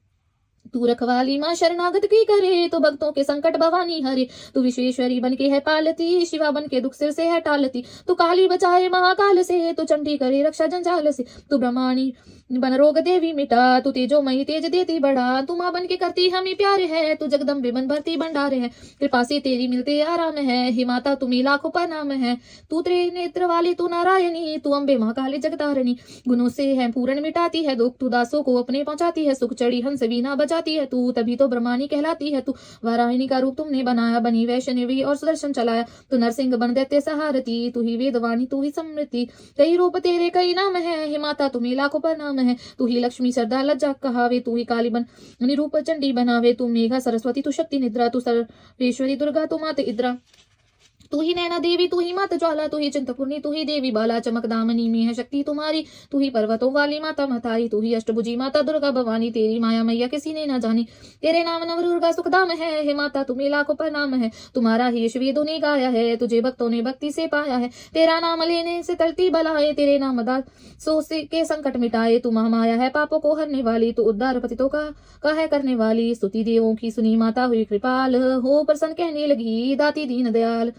तू रखवाली माँ शरणागत की करे, तो भक्तों के संकट भवानी हरे। तू विश्वेश्वरी बन के है पालती, शिवा बन के दुख सिर से है टालती। तू काली बचाए महाकाल से, तू चंडी करे रक्षा जंजाल से। तू ब्रह्माणी बन रोग देवी मिटा, तू तेजोमयी तेज देती बढ़ा। तू माँ बन के करती हमें प्यार है, तू जगदम्बे बन भरती भंडार है। कृपा से तेरी मिलते आराम है, हे माता तुम्हें लाखों प्रणाम है। तू त्रिनेत्र वाली तू नारायणी, तू अम्बे महाकाली जगतारिणी। गुणों से है पूर्ण मिटाती है दुख, तू दासों को अपने पहुंचाती है सुख। चढ़ी हंस वीणा बजाती है तू, तभी तो ब्रह्मानी कहलाती है तू। वाराहिणी का रूप तुमने बनाया, बनी वैष्णवी और सुदर्शन चलाया। तू नरसिंह बन दैत्य सहारती, तू ही वेदवाणी तू ही समृति। कई रूप तेरे कई नाम है, हे माता तुम्हें लाखों प्रणाम है। तू ही लक्ष्मी श्रद्धा लज्जा कहावे, तू ही काली बन निरूप चंडी बनावे। तू मेघा सरस्वती तू शक्ति निद्रा, तू सर्वेश्वरी दुर्गा तू मात इद्रा। तू ही नैना देवी तू ही मात ज्वाला, तू ही चिंतपूर्णी तू ही देवी बाला। चमक दामनी में है शक्ति तुम्हारी, तू ही पर्वतों वाली माता मतारी। तू ही अष्टभुजी माता दुर्गा भवानी, तेरी माया मैया किसी ने न जानी। तेरे नाम नव दुर्गा सुखदाम है, हे माता तुम्हें लाखों प्रणाम है। तुम्हारा ही यश वेदों ने गाया है, तुझे भक्तों ने भक्ति से पाया है। तेरा नाम लेने से टलती बलाए, तेरे नाम दासों के संकट मिटाए। तू महामाया है पापों को हरने वाली, तू उद्धार पतितों का है करने वाली। स्तुति देवों की सुनी माता हुई कृपाल, हो प्रसन्न कहने लगी दाती दीन दयाल।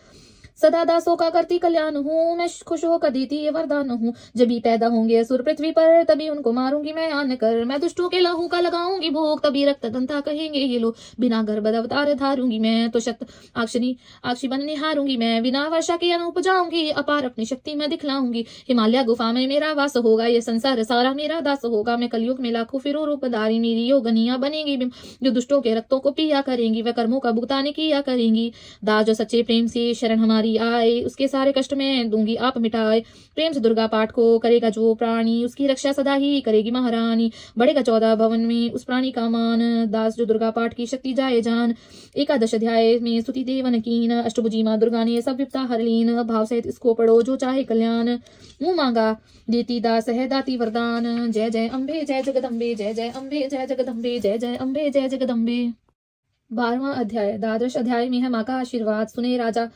सदा दासों का करती कल्याण हूँ, मैं खुश होकर देती ये वरदान हूँ। जब भी पैदा होंगे असुर पृथ्वी पर, तभी उनको मारूंगी मैं आन कर। मैं दुष्टों के लहू का लगाऊंगी भोग, तभी रक्त दंता कहेंगे ये लोग। बिना गर्भ अवतार धारूंगी मैं, तो शत आक्षी बन निहारूंगी मैं। बिना वर्षा के अन्न उपजाऊंगी, अपार अपनी शक्ति मैं दिखलाऊंगी। हिमालय गुफा में मेरा वास होगा, ये संसार सारा मेरा दास होगा। मैं कलयुग में लाखों फिरो रूपधारी, मेरी योगनियां बनेंगी जो दुष्टों के रक्तों को पिया करेंगी। वह कर्मों का भुगतान किया करेंगी। दास जो सच्चे प्रेम से शरण हमारी आए, उसके सारे कष्ट में दूंगी आप मिटाए। प्रेम से दुर्गा पाठ को करेगा जो प्राणी, उसकी रक्षा सदा ही करेगी महारानी। बढ़ेगा 14 भवन में उस प्राणी का मान, दास जो दुर्गा पाठ की शक्ति जाए जान। एकादश अध्याय में स्तुति देवन कीन, अष्टभुजी मां दुर्गा ने सब विपदा हर लीन। भाव सहित इसको पढ़ो जो चाहे कल्याण, मुंह मांगा देती दास है दाती वरदान। जय जय अम्बे जय जगदम्बे, जय जय अम्बे जय जगदम्बे, जय जय अम्बे जय जगदम्बे। 12वां अध्याय। द्वादश अध्याय में है माँ का आशीर्वाद। सुने राजा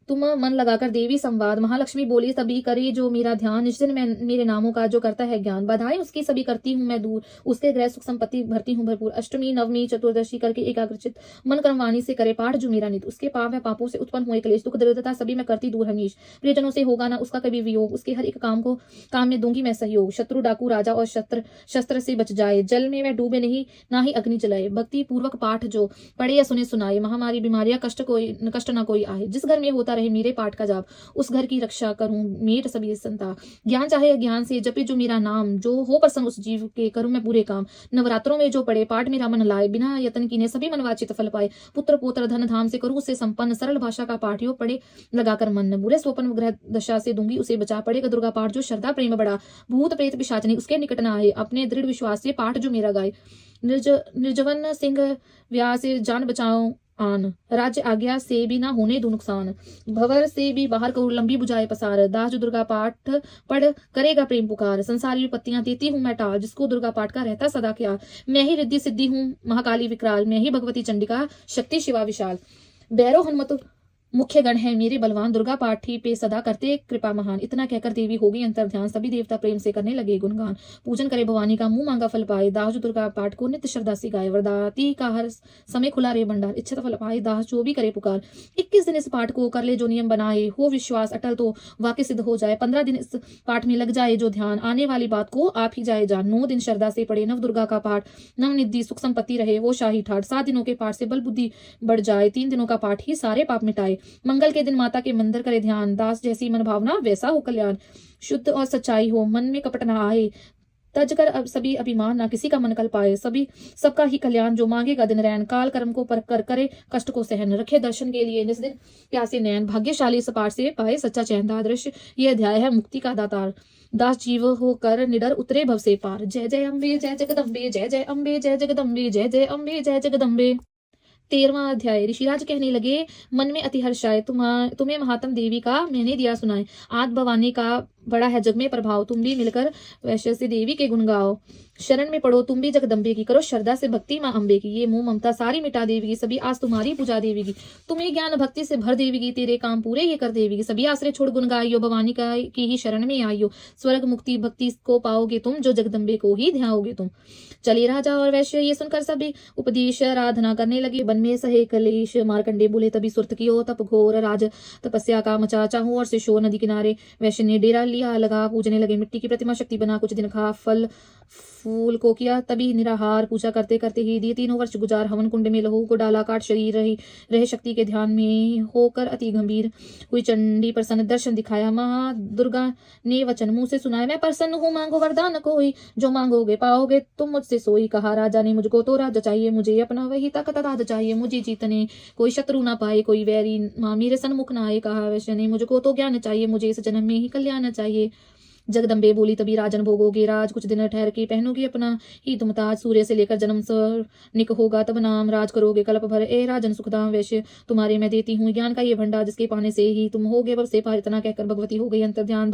तुम मन लगाकर देवी संवाद। महालक्ष्मी बोली सभी करे जो मेरा ध्यान, निश्चित में मेरे नामों का जो करता है ज्ञान। बधाई उसकी सभी करती हूँ मैं दूर, उसके ग्रह सुख संपत्ति भरती हूँ भरपूर। अष्टमी नवमी चतुर्दशी करके एकाग्रचित मन क्रमवाणी से करे पाठ जो मेरा नित। उसके पाप है पापों से उत्पन्न हुए क्लेश, दुख दरिद्रता सभी मैं करती दूर हमीश। प्रियजनों से होगा ना उसका कभी वियोग, उसके हर एक काम में दूंगी मैं सहयोग। शत्रु डाकू राजा और शस्त्र से बच जाए, जल में वह डूबे नहीं ना ही अग्नि जलाए। भक्ति पूर्वक पाठ जो पढ़े या सुने सुनाए, महामारी बीमारियां कष्ट ना कोई आए। जिस घर में होता रहे मेरे पाठ का जाप, उस घर की रक्षा करूं मेट सभी संता। ज्ञान चाहे अज्ञान से जपे जो मेरा नाम, जो हो प्रसन्न उस जीव के करूं मैं पूरे काम। नवरात्रों में जो पढ़े पाठ मेरा मन लाए, बिना यत्न कीने सभी मनवांछित फल पाए। पुत्र पोत्र धन धाम से करूं उसे संपन्न, सरल भाषा का पाठ यो पढ़े लगाकर मन। बुरे स्वप्न ग्रह दशा से दूंगी उसे बचा। पढ़ेगा दुर्गा पाठ जो श्रद्धा प्रेम बड़ा, भूत प्रेत पिशाचनी उसके निकट न आए। अपने दृढ़ विश्वास से पाठ जो मेरा गाए, निर्जवन सिंह व्यास जान बचाओ आन। राज्य आज्ञा से भी ना होने दो नुकसान, भवर से भी बाहर करूं लंबी बुझाए पसार। दास जो दुर्गा पाठ पढ़ करेगा प्रेम पुकार, संसारी विपत्तियां देती हूं मैं टाल। जिसको दुर्गा पाठ का रहता सदा ख्याल, मैं ही रिद्धि सिद्धि हूँ महाकाली विकराल। मैं ही भगवती चंडिका शक्ति शिवा विशाल। भैरव हनुमत मुख्य गण है मेरे बलवान, दुर्गा पाठी पे सदा करते कृपा महान। इतना कहकर देवी होगी अंतर ध्यान, सभी देवता प्रेम से करने लगे गुणगान। पूजन करे भवानी का मुंह मांगा फल पाए, दास जो दुर्गा पाठ को नित्य श्रद्धा से गाए। वरदाती का हर समय खुला रे भंडार, इच्छित फल पाए दास जो भी करे पुकार। 21 दिन इस पाठ को कर ले जो नियम बनाए, हो विश्वास अटल तो वाक्य सिद्ध हो जाए। 15 दिन इस पाठ में लग जाए जो ध्यान, आने वाली बात को आप ही जाए जान। 9 दिन श्रद्धा से पढ़े नव दुर्गा का पाठ, नव निधि सुख संपत्ति रहे वो शाही ठाट। 7 दिनों के पाठ से बल बुद्धि बढ़ जाए, 3 दिनों का पाठ ही सारे पाप मिटाए। मंगल के दिन माता के मंदिर करे ध्यान, दास जैसी मन भावना वैसा हो कल्याण। शुद्ध और सच्चाई हो मन में कपट ना आए, तज कर अब सभी अभिमान ना किसी का मन कल पाए। सभी सबका ही कल्याण जो मांगेगा दिन रैन, काल कर्म को परख कर करे कष्ट को सहन। रखे दर्शन के लिए निस दिन प्यासे नैन, भाग्यशाली इस पाठ से पाए सच्चा चैन। दृश्य ये अध्याय है मुक्ति का दातार, दास जीव होकर निडर उतरे भव से पार। जय जय अम्बे जय जगदम्बे, जय जय अम्बे जय जगदम्बे, जय जय अम्बे जय जगदम्बे। 13वां अध्याय। ऋषिराज कहने लगे मन में अति हर्ष आए, तुम्हें महात्म देवी का मैंने दिया सुनाए। आद भवानी का बड़ा है जग में प्रभाव, तुम भी मिलकर वैश्य से देवी के गुण गाओ। शरण में पड़ो तुम भी जगदम्बे की, करो श्रद्धा से भक्ति माँ अम्बे की। ये मोह ममता सारी मिटा देवी, सभी आस तुम्हारी पूजा देवी। तुम्हें ज्ञान भक्ति से भर देवी, तेरे काम पूरे ये कर देवी। सभी आश्रय छोड़ गुण गाइयो, भवानी का की ही शरण में आइयो। स्वर्ग मुक्ति भक्ति को पाओगे तुम, जो जगदम्बे को ही ध्याओगे तुम। चले राजा और वैश्य ये सुनकर सभी उपदेश आराधना करने लगे। वन में सहे कलेश, मारकंडे बोले तभी सुरत की ओ तप घोर। राज तपस्या का मचा चाहूं और से शोर, नदी किनारे वैश्य ने डेरा लिया लगा। पूजने लगे मिट्टी की प्रतिमा, शक्ति बना कुछ दिन खा फल फूल को किया तभी निराहार। पूजा करते करते ही दिए 3 वर्ष गुजार। हवन कुंड में लहू को डाला काट, शरीर रहे शक्ति के ध्यान में होकर अति गंभीर हुई। चंडी प्रसन्न दर्शन दिखाया, महा दुर्गा ने वचन मुंह से सुनाया। मैं प्रसन्न हूँ, मांगो वरदान कोई, जो मांगोगे पाओगे तुम मुझसे सोई। कहा राजा ने, मुझको तो राज्य चाहिए, मुझे अपना वही तख्त ताज चाहिए। मुझे जीतने कोई शत्रु ना पाए, कोई वैरी माँ मेरे सन्मुख ना आए। कहा वैश्य ने, मुझको तो ज्ञान चाहिए, मुझे इस जन्म में ही कल्याण चाहिए। जगदम्बे बोली तभी राजन भोगोगे राज, कुछ दिन ठहर के पहनोगे अपना ही तुम ताज। सूर्य से लेकर जन्म निक होगा तब नाम राज करोगे कल्प भर। ए राजन सुखदाम वैश्य तुम्हारे मैं देती हूँ ज्ञान का ये भंडार, जिसके पाने से ही तुम होगे बब से पार। इतना कहकर भगवती हो गई अंतर ध्यान।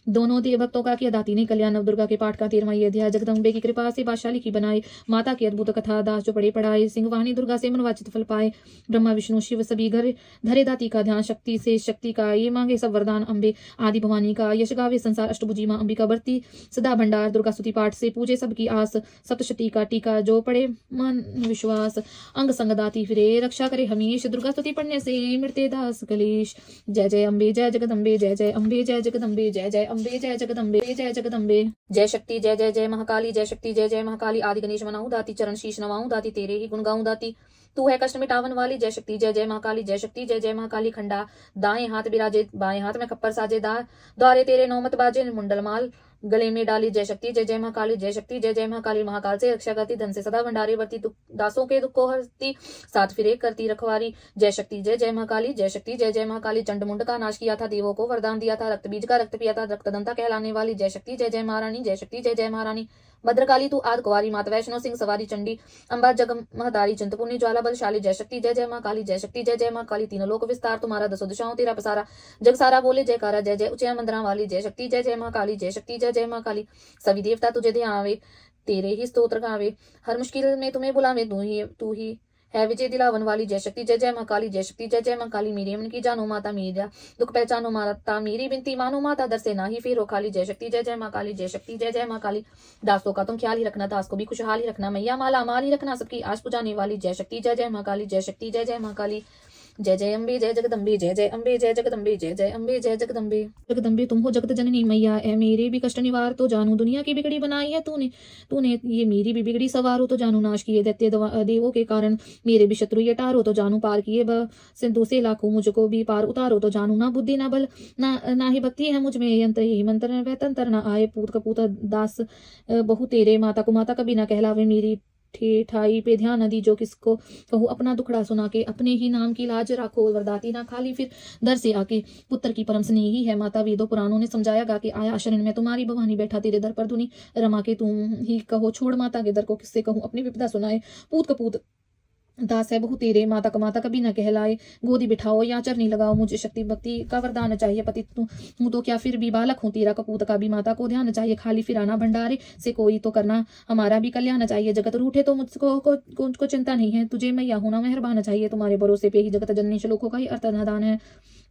दोनों देव भक्तों का किया दाती ने कल्याण। नव दुर्गा के पाठ का 13वां अध्याय। जगदम्बे की कृपा से बादशाली की बनाई, माता की अद्भुत कथा दास जो पढ़े पढ़ाए। सिंहवाहिनी दुर्गा से मनवाचित फल पाए, ब्रह्मा विष्णु शिव सभी घर धरे दाती का ध्यान। शक्ति से शक्ति का ये मांगे सब वरदान, अम्बे आदि भवानी का यश गावे संसार। अष्टभुजी माँ अंबिका बरती सदा भंडार, दुर्गा स्तुति पाठ से पूजे सबकी आस। सप्तशती का टीका जो पढ़े मन विश्वास, अंग संग दाती फिरे रक्षा करे हमेश। दुर्गा स्तुति पढ़ने से मृत्य दास कलेश। जय जय अम्बे जय जगदम्बे, जय जय अम्बे जय जगदम्बे, जय जय अम्बे जय जगदम्बे, जय जगदम्बे। जय शक्ति जय जय जय महाकाली, जय शक्ति जय जय महाकाली। आदि गणेश मनाऊं दाती, चरण शीश नवाऊं दाती, तेरे ही गुण गाऊं दाती। तू है कष्ट मिटावन वाली, जय शक्ति जय जय महाकाली, जय शक्ति जय जय महाकाली। खंडा दाएं हाथ बिराजे, बाएं हाथ में खप्पर साजे, द्वारे तेरे नौमत बाजे, मुंडल माल गले में डाली। जय शक्ति जय जय महाकाली, जय शक्ति जय जय महाकाली। महाकाल से रक्षा करती, धन से सदा भंडारी बरती, दासों के दुख को हरती, साथ फिरे करती रखवारी। जय शक्ति जय जय महाकाली, जय शक्ति जय जय महाकाली। चंड मुंड का नाश किया था, देवों को वरदान दिया था, रक्त बीज का रक्त पिया था, रक्तदंता कहलाने वाली। जय शक्ति जय जय महारानी, जय शक्ति जय जय महारानी। भद्रकाली तू आद कुवारी, मात वैष्णो सिंह सवारी, चंडी अंबा जग महदारी, चिंतपूर्णी ज्वाला बलशाली। जय शक्ति जय जय महाकाली, जय शक्ति जय जय महाकाली। तीनों लोक विस्तार तुम्हारा, दसों दिशाओं तेरा पसारा। जग सारा बोले जयकारा, जय जय ऊंचे मंदिरा वाली। जय शक्ति जय जय महाकाली, जय शक्ति जय जय महाकाली। सभी देवता तुझे ध्यान आवे, तेरे ही स्तोत्र गावे, हर मुश्किल में तुम्हें बुलावे, तू ही है विजय दिलावन वाली। जय शक्ति जय जय महाकाली, जय शक्ति जय जय महाकाली। मेरे मन की जानो माता मेरा दुख पहचानो माता, मेरी बिनती मानो माता, दर से ना ही फेरो खाली। जय शक्ति जय जय महाकाली, जय शक्ति जय जय महाकाली। दासों का तुम ख्याल ही रखना, दास को भी खुशहाल ही रखना, मैया माला माल ही रखना, सबकी आश पुजाने वाली। जय शक्ति जय जय महाकाली, जय शक्ति जय जय महाकाली। जय जय अम्बे जय जगदम्बे, जय जय अम्बे जय जगदम्बे, जय जय अम्बे जय जगदम्बे। जगदम्बे तुम हो जगत जननी मैया, है मेरे भी कष्ट निवार तो जानू। दुनिया की बिगड़ी बनाई है तूने, तूने ये मेरी भी बिगड़ी सवार हो तो जानू। नाश किए दैत्य देवों के कारण मेरे भी शत्रु ये टार हो तो जानू। पार किए सिंधु से लाखों मुझको भी पार उतारो तो जानू। ना बुद्धि ना बल ना ही भक्ति है मुझ में, यंत्र ही मंत्र वह तंत्र ना आए। पूत कपूत दास बहु तेरे, माता को माता कभी ना कहलावे। मेरी ठाई पे ध्यान नदी, जो किसको कहूँ अपना दुखड़ा सुना के, अपने ही नाम की लाज राखो। वरदाती ना खाली फिर दर से आके, पुत्र की परम स्नेही है माता। वेदों पुराणों ने समझाया गा कि आया शरण में तुम्हारी भवानी, बैठा तेरे दर पर धुनी रमा के तुम ही कहो। छोड़ माता के दर को किससे कहूँ, अपनी विपदा सुनाए। पूत कपूत दास है बहु तेरे, माता का माता कभी न कहलाए। गोदी बिठाओ या चरनी लगाओ, मुझे शक्ति भक्ति का वरदान चाहिए। पति हूँ तो क्या फिर भी बालक हूँ तेरा, कपूत का भी माता को ध्यान चाहिए। खाली फिराना भंडारे से कोई तो करना, हमारा भी कल्याण चाहिए। जगत रूठे तो मुझको को चिंता नहीं है, तुझे मैया होना मेहरबान चाहिए। तुम्हारे भरोसे पे ही जगत जननी, श्लोकों का ही अर्थनादान है।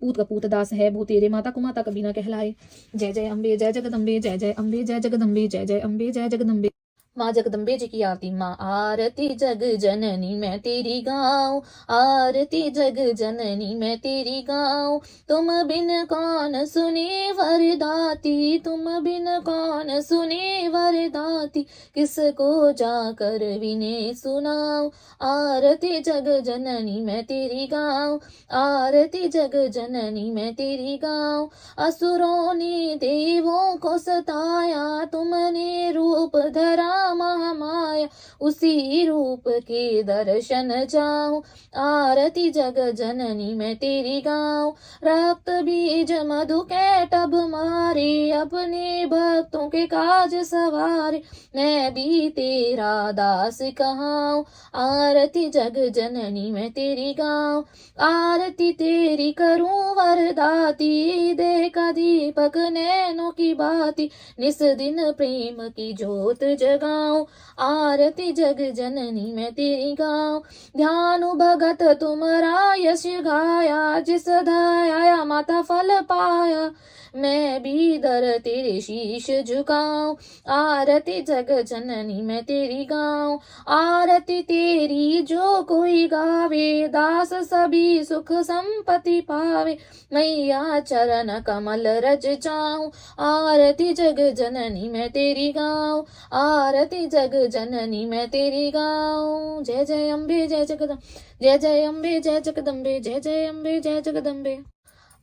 पूत कपूत दास है भू तेरे, माता को माता कभी न कहलाए। जय जय अम्बे जय जगदम्बे, जय जय अम्बे जय जगदम्बे, जय जय अम्बे जय जगदम्बे। माँ जगदम्बे जी की आरती। माँ आरती जग जननी मैं तेरी गाऊं, आरती जग जननी मैं तेरी गाऊं। तुम बिन कौन सुने वरदाती, तुम बिन कौन सुने वरदाती, किसको जाकर विने सुनाऊं। आरती जग जननी मैं तेरी गाऊं, आरती जग जननी मैं तेरी गाऊं। असुरों ने देवों को सताया, तुमने रूप धरा महामाया, उसी रूप के दर्शन चाहूं। आरती जग जननी मैं तेरी गाऊं, रक्त बीज मधु के टब मारे, अपने भक्तों के काज सवारे, मैं भी तेरा दास कहाऊं। आरती जग जननी मैं तेरी गाऊं, आरती तेरी करूं वरदाती, देह का दीपक नैनों की बाती, निस दिन प्रेम की जोत जगाऊं। आरती जग जननी मैं तेरी गाऊं, ध्यानु भगत तुमरा यश गाया, जिस दया माता फल पाया, मैं भी दर तेरे शीश झुकाऊं। आरती जग जननी मैं तेरी गाऊं, आरती तेरी जो कोई गावे, दास सभी सुख संपत्ति पावे, मैया चरण कमल रज जाऊं। आरती जग जननी मैं तेरी गाऊं, आरती जग जननी मैं तेरी गाऊं। जय जय अम्बे जय जगदम्बे, जय जय अम्बे जय जगदम्बे, जय जय अम्बे जय जगदम्बे।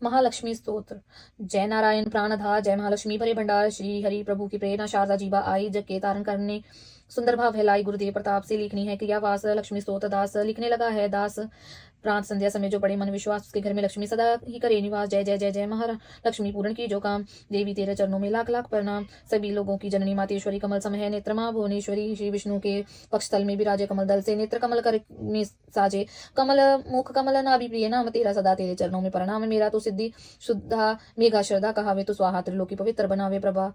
महालक्ष्मी स्तोत्र। जय नारायण प्राणधार, जय महालक्ष्मी भरे भंडार, श्री हरि प्रभु की प्रेरणा शारदा जीवा आई, जग के तारण करने सुंदर भाव फैलाई, गुरुदेव प्रताप से लिखनी है क्रियावास लक्ष्मी स्तोत्र। दास लिखने लगा है, दास प्रांत संध्या समय जो बड़े मन विश्वास, उसके घर में लक्ष्मी सदा ही करे निवास। जय जय जय जय महालक्ष्मी पूर्ण की जो काम, देवी तेरे चरणों में लाख लाख प्रणाम। सभी लोगों की जननी मातेश्वरी, कमल समय है नेत्र माँ भुवनेश्वरी, श्री विष्णु के पक्षतल में विराजे कमल दल से, नेत्र कमल कर में साजे, कमल मुख कमल नाभि प्रिय, नाम तेरा सदा तेरे चरणों में प्रणाम। मेरा तो सिद्धि शुद्धा मेघा श्रद्धा, कहावे तो स्वाहा, त्रिलोकी पवित्र बनावे। प्रभा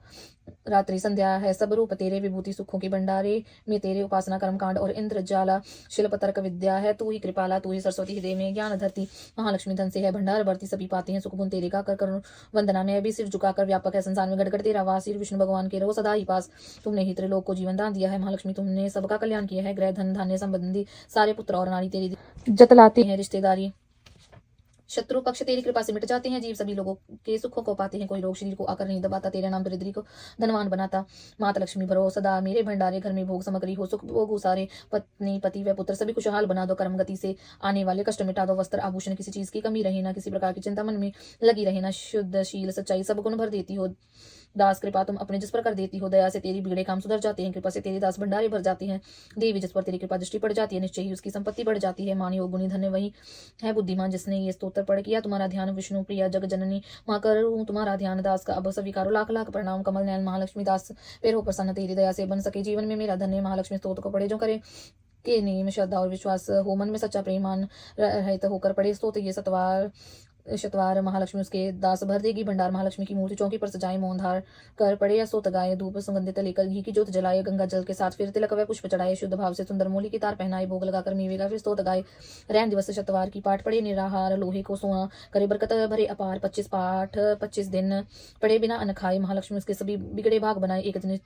रात्रि संध्या है सब रूप तेरे, विभूति सुखों की भंडारे में तेरे, उपासना कर्म कांड और इंद्र जाला, शिल्प तर्क विद्या है तू ही कृपाला, तू ही सरस्वती, हृदय में ज्ञान धरती, महालक्ष्मी धन से है भंडार भरती, सभी पाते हैं सुख गुण तेरे का, कर करुण वंदना में भी सिर झुकाकर, व्यापक है संसार में गड़गड़ तेरा वास, विष्णु भगवान के रहो सदा ही पास। तुमने ही त्रिलोक को जीवन दान दिया है महालक्ष्मी, तुमने सबका कल्याण किया है, ग्रह धन धान्य संबंधी सारे पुत्र और नारी तेरी जतलाते हैं, रिश्तेदारी शत्रु पक्ष तेरी कृपा से मिट जाते हैं, जीव सभी लोगों के सुखों को पाते हैं, कोई रोग शरीर को आकर नहीं दबाता, तेरे नाम दरिद्री को धनवान बनाता। माता लक्ष्मी भरो सदा मेरे भंडारे, घर में भोग सामग्री हो, सुख भोग सारे, पत्नी पति व पुत्र सभी खुशहाल बना दो, कर्म गति से आने वाले कष्ट मिटा दो, वस्त्र आभूषण किसी चीज की कमी रहे ना, किसी प्रकार की चिंता मन में लगी रहे ना, शुद्ध शील सच्चाई सब गुण भर देती हो दास, कृपा तुम अपने जिस पर कर देती हो, दया से तेरी बिगड़े काम सुधर जाते हैं, कृपा से तेरे दास भंडारे भर जाते हैं। देवी जिस पर तेरी कृपा दृष्टि पड़ जाती है, निश्चय ही उसकी संपत्ति बढ़ जाती है। मानी हो गुणी धन्य वही है बुद्धिमान, जिसने ये स्तोत्र पढ़ किया तुम्हारा ध्यान। विष्णु प्रिया जग जननी माँ करूँ तुम्हारा ध्यान, दास का अब स्वीकारो लाख लाख प्रणाम। कमल नयन महालक्ष्मी दास पेरो प्रसन्न, तेरी दया से बन सके जीवन में मेरा धन्य। महालक्ष्मी स्तोत्र को पढ़े जो करे के नियम श्रद्धा और विश्वास हो, मन में सच्चा प्रेमान रहित होकर पढ़े स्तोत्र ये शतवार महालक्ष्मी उसके दास भर देगी भंडार। महालक्ष्मी की मूर्ति चौकी पर सजाए, मौन धार कर पड़े या सोत गाये, धूप सुगंधित लेकर घी की जोत जलाए, गंगा जल के साथ फिर तिलक व पुष्प चढ़ाए, शुद्ध भाव से सुंदर मूली की तार पहनाए, भोग लगाकर मेवे का फिर स्तोत्र गाए। रैन दिवस शतवार की पाठ पढ़े निराहार, लोहे को सोना करे बरकत भरे अपार। 25 पाठ 25 दिन पढ़े बिना अन्न खाए, महालक्ष्मी उसके सभी बिगड़े भाग बनाए। एक दिन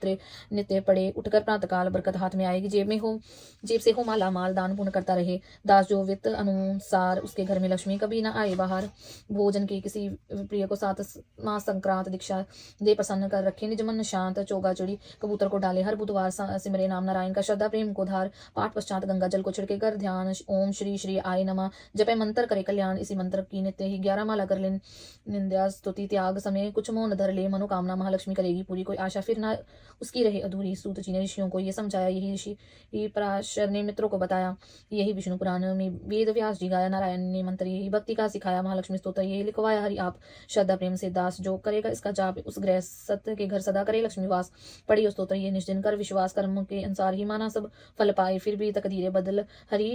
नित्य पढ़े उठकर प्रातःकाल, बरकत हाथ में आएगी, जेब से हो माला माल, दान पुण्य करता रहे दास जो वित्त अनुसार, उसके घर में लक्ष्मी कभी ना आए बाहर। भोजन के किसी प्रिय को 7 मास संक्रांत दीक्षा दे प्रसन्न कर रखे, निज मन शांत। चोगा चुड़ी कबूतर को डाले हर बुधवार, सिमरे नाम नारायण का श्रद्धा प्रेम को धार। पाठ पश्चात गंगा जल को छिड़के कर ध्यान, ओम श्री श्री आय नमः जपे मंत्र करे कल्याण। इसी मंत्र की नित्य ही 11 माला कर ले, निंदा स्तुति त्याग समय कुछ मौन धर ले, मनोकामना महालक्ष्मी करेगी पूरी, कोई आशा फिर ना उसकी रहे अधूरी। सूत जी ने ऋषियों को ये समझाया, यही ऋषि पराशर ने मित्रों को बताया, यही विष्णु पुराण में वेद व्यास जी गाया, नारायण ने मंत्र यही भक्ति का सिखाया। महालक्ष्मी स्तोत्र ये लिखवाया हरि आप, श्रद्धा प्रेम से दास जो करेगा इसका जाप, उस ग्रह सत्य के घर सदा करे लक्ष्मी वास। पढ़ियो स्तोत्र ये निश्चिन कर, विश्वास कर्म के अनुसार ही माना सब फल पाए, फिर भी तकदीरें बदल हरि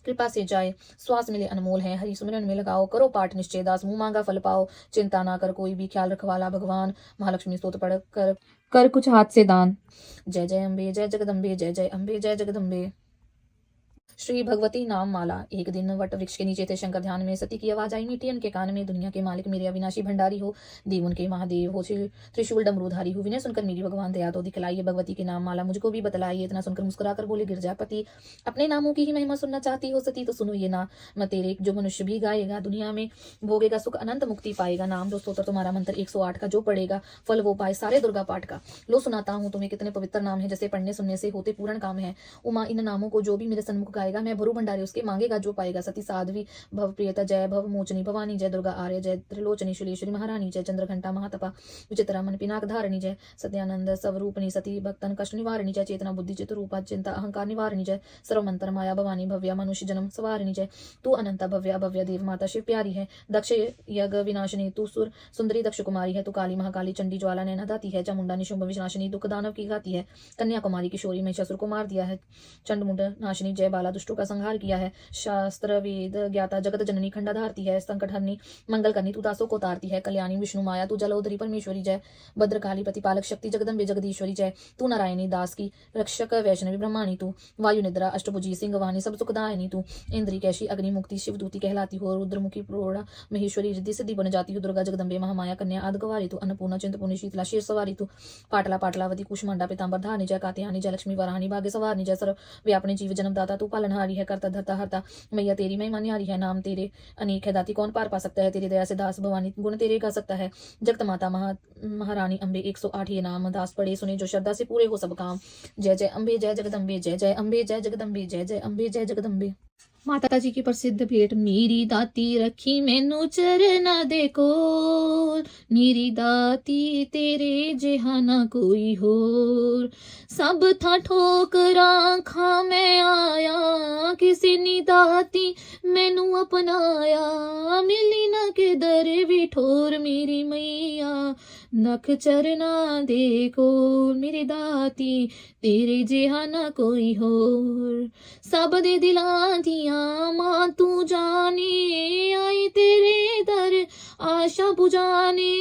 कृपा से जाए। श्वास मिले अनमोल है, हरि सुमिरन में लगाओ, करो पाठ निश्चय दास, मुंह मांगा फल पाओ। चिंता ना कर कोई भी, ख्याल रखवाला भगवान, महालक्ष्मी स्तोत्र पढ़ कर कुछ हाथ से दान। जय जय अम्बे जय जगदम्बे, जय जय अम्बे जय जगदम्बे। श्री भगवती नाम माला। एक दिन वट वृक्ष के नीचे थे शंकर ध्यान में, सती की आवाज आई मीठी उनके कान में, दुनिया के मालिक मेरे अविनाशी भंडारी हो, देव उनके महादेव हो, त्रिशूल डमरूधारी हो, विनय सुनकर मेरी भगवान दया तो दिखलाइए, भगवती के नाम माला मुझको भी बतलाइए। इतना सुनकर मुस्कुराकर बोले गिरजापति, अपने नामों की ही महिमा सुनना चाहती हो सती, तो सुनो ये नाम तेरे, जो मनुष्य भी गाएगा दुनिया में भोगेगा सुख, अनंत मुक्ति पाएगा। नाम जो स्तोत्र तुम्हारा मंत्र 108 का जो पढ़ेगा, फल वो पाए सारे दुर्गा पाठ का। लो सुनाता हूँ तुम्हें कितने पवित्र नाम है, जैसे पढ़ने सुनने से होते पूर्ण काम है। उमा इन नामों को जो भी मेरे सन्मुख गाएगा, मैं भरु भंडारी उसके मांगेगा जो पाएगा। सती साध्वी भव प्रियता जय, भव मोचनी भवानी जय, दुर्गा आर्य जय, त्रिलोचनी शुलेश्वरी महारानी जय, चंद्रघंटा महातपा विचित्रा मन पिनाक धारणी जय, सत्यानंद स्वरूपणी सती भक्तन कष्ट निवारणी जय, चेतना बुद्धि चित रूपा चिंता अहंकार निवारणी जय, सर्वमंत्र माया भवानी भव्या मनुष्य जन्म सवारिणी जय, तू अनंता भव्या भव्य देव माता शिव प्यारी है, दक्ष यज्ञ विनाशिनी तू सुंदरी दक्ष कुमारी है, तू काली महाकाली चंडी ज्वाला नैना दाती है, चामुंडा निशुंभ विनाशिनी दुख दानव की गाती है, कन्याकुमारी किशोरी में शस्त्र को मार दिया है, चंडमुंड नाशिनी जय बाला दुष्टों का संहार किया है, शास्त्र वेद ज्ञाता जगत जननी खंडा धारती है, संकट हरनी मंगल करनी तू दासों को तारती है, कल्याणी विष्णु माया तू जलोदरी परमेश्वरी जय, भद्रकाली प्रतिपालक शक्ति जगदम्बे जगदीश्वरी जय, तू नारायणी दास की रक्षक वैष्णवी ब्रह्माणी तू, वायु निद्रा अष्टभुजी सिंह वाणी सब सुखदायनी तू, इंद्री कैशी अग्नि मुक्ति शिवदूती कहलाती हो, रुद्रमुखी प्रोड़ा महेश्वरी रिद्धि सिद्धि बन जाती हो, दुर्गा जगदम्बे महामाया कन्या आदगवारी तू, अन्नपूर्णा चिंतपूर्णी शीतला शेर सवारी तू, पाटला पाटलावती कुष्मांडा पितांबर धारणी जय, कात्यायनी जय, लक्ष्मी वराहनी भाग्य सवारनी जय, सर्व व्यापनी जीव जन्मदाता तू पालनहारी है, करता धरता हरता मैया तेरी महिमा न्यारी है, नाम तेरे अनेक है दाती कौन पार पा सकता है, तेरी दया से दास भवानी गुण तेरे गा सकता है, जगत माता महारानी अम्बे 108 ये नाम, दास पढ़े सुने जो श्रद्धा से पूरे हो सब काम, जय जय अम्बे जय जगदम्बे जय जय अम्बे जय जगदम्बे जय जय अम्बे जय जगदम्बे। माता जी की प्रसिद्ध भेंट, मेरी दाती रखी मैनू चरना दे कोल, मेरी दाती तेरे जिहा ना कोई होर, सब था ठोकरां खा मैं आया, किसी नी दाती मैनू अपनाया, मिली ना किधर भी ठोर मेरी मैया, नख चरना दे कोल, मेरी दाती तेरे जिहा ना कोई होर, सब दे दिलां दियां मां तू जाने, आई तेरे दर आशा बुझाने,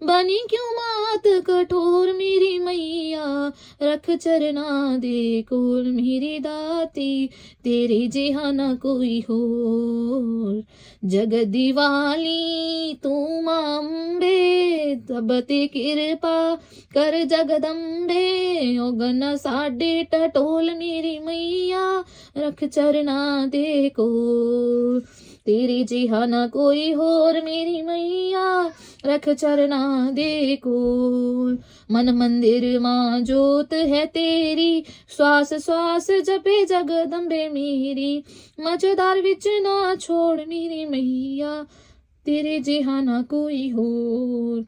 बनी क्यों मात कठोर मेरी मैया, रख चरना दे कोल, मेरी दाती तेरे जिहा ना कोई होर, जग दिवाली तू अम्बे, तब ते कृपा कर जगदम्बे, ओगन साडे टटोल मेरी मैया, रख चरना दे कोल, तेरी जिहा ना कोई होर मेरी मैया, रख चरना दे कोल, मन मंदिर मां जोत है तेरी, श्वास श्वास जपे जगदम्बे मेरी, मझदार विच ना छोड़ मेरी मैया, तेरे जिहा ना कोई होर,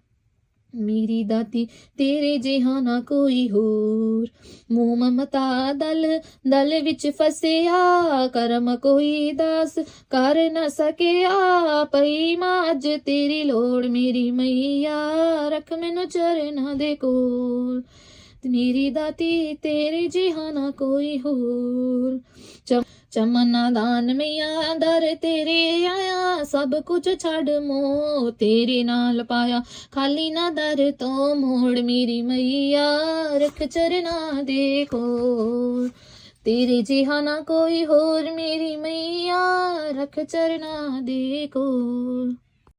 मेरी दाती तेरे जिहा ना कोई होर, मोह ममता दल दल विच फसिया, करम कोई दास कर न सकिया, पई माज तेरी लोड़ मेरी मैया, रख मैनू चरना दे कोल, मेरी दाती तेरे जिहा ना कोई होर, चमना दान मैया दर तेरे आया, सब कुछ छड़ मोह तेरे नाल पाया, खाली ना दर तो मोड़ मेरी मैया, रख चरना दे कोल, तेरे जिहा ना कोई होर मेरी मैया, रख चरना दे कोल।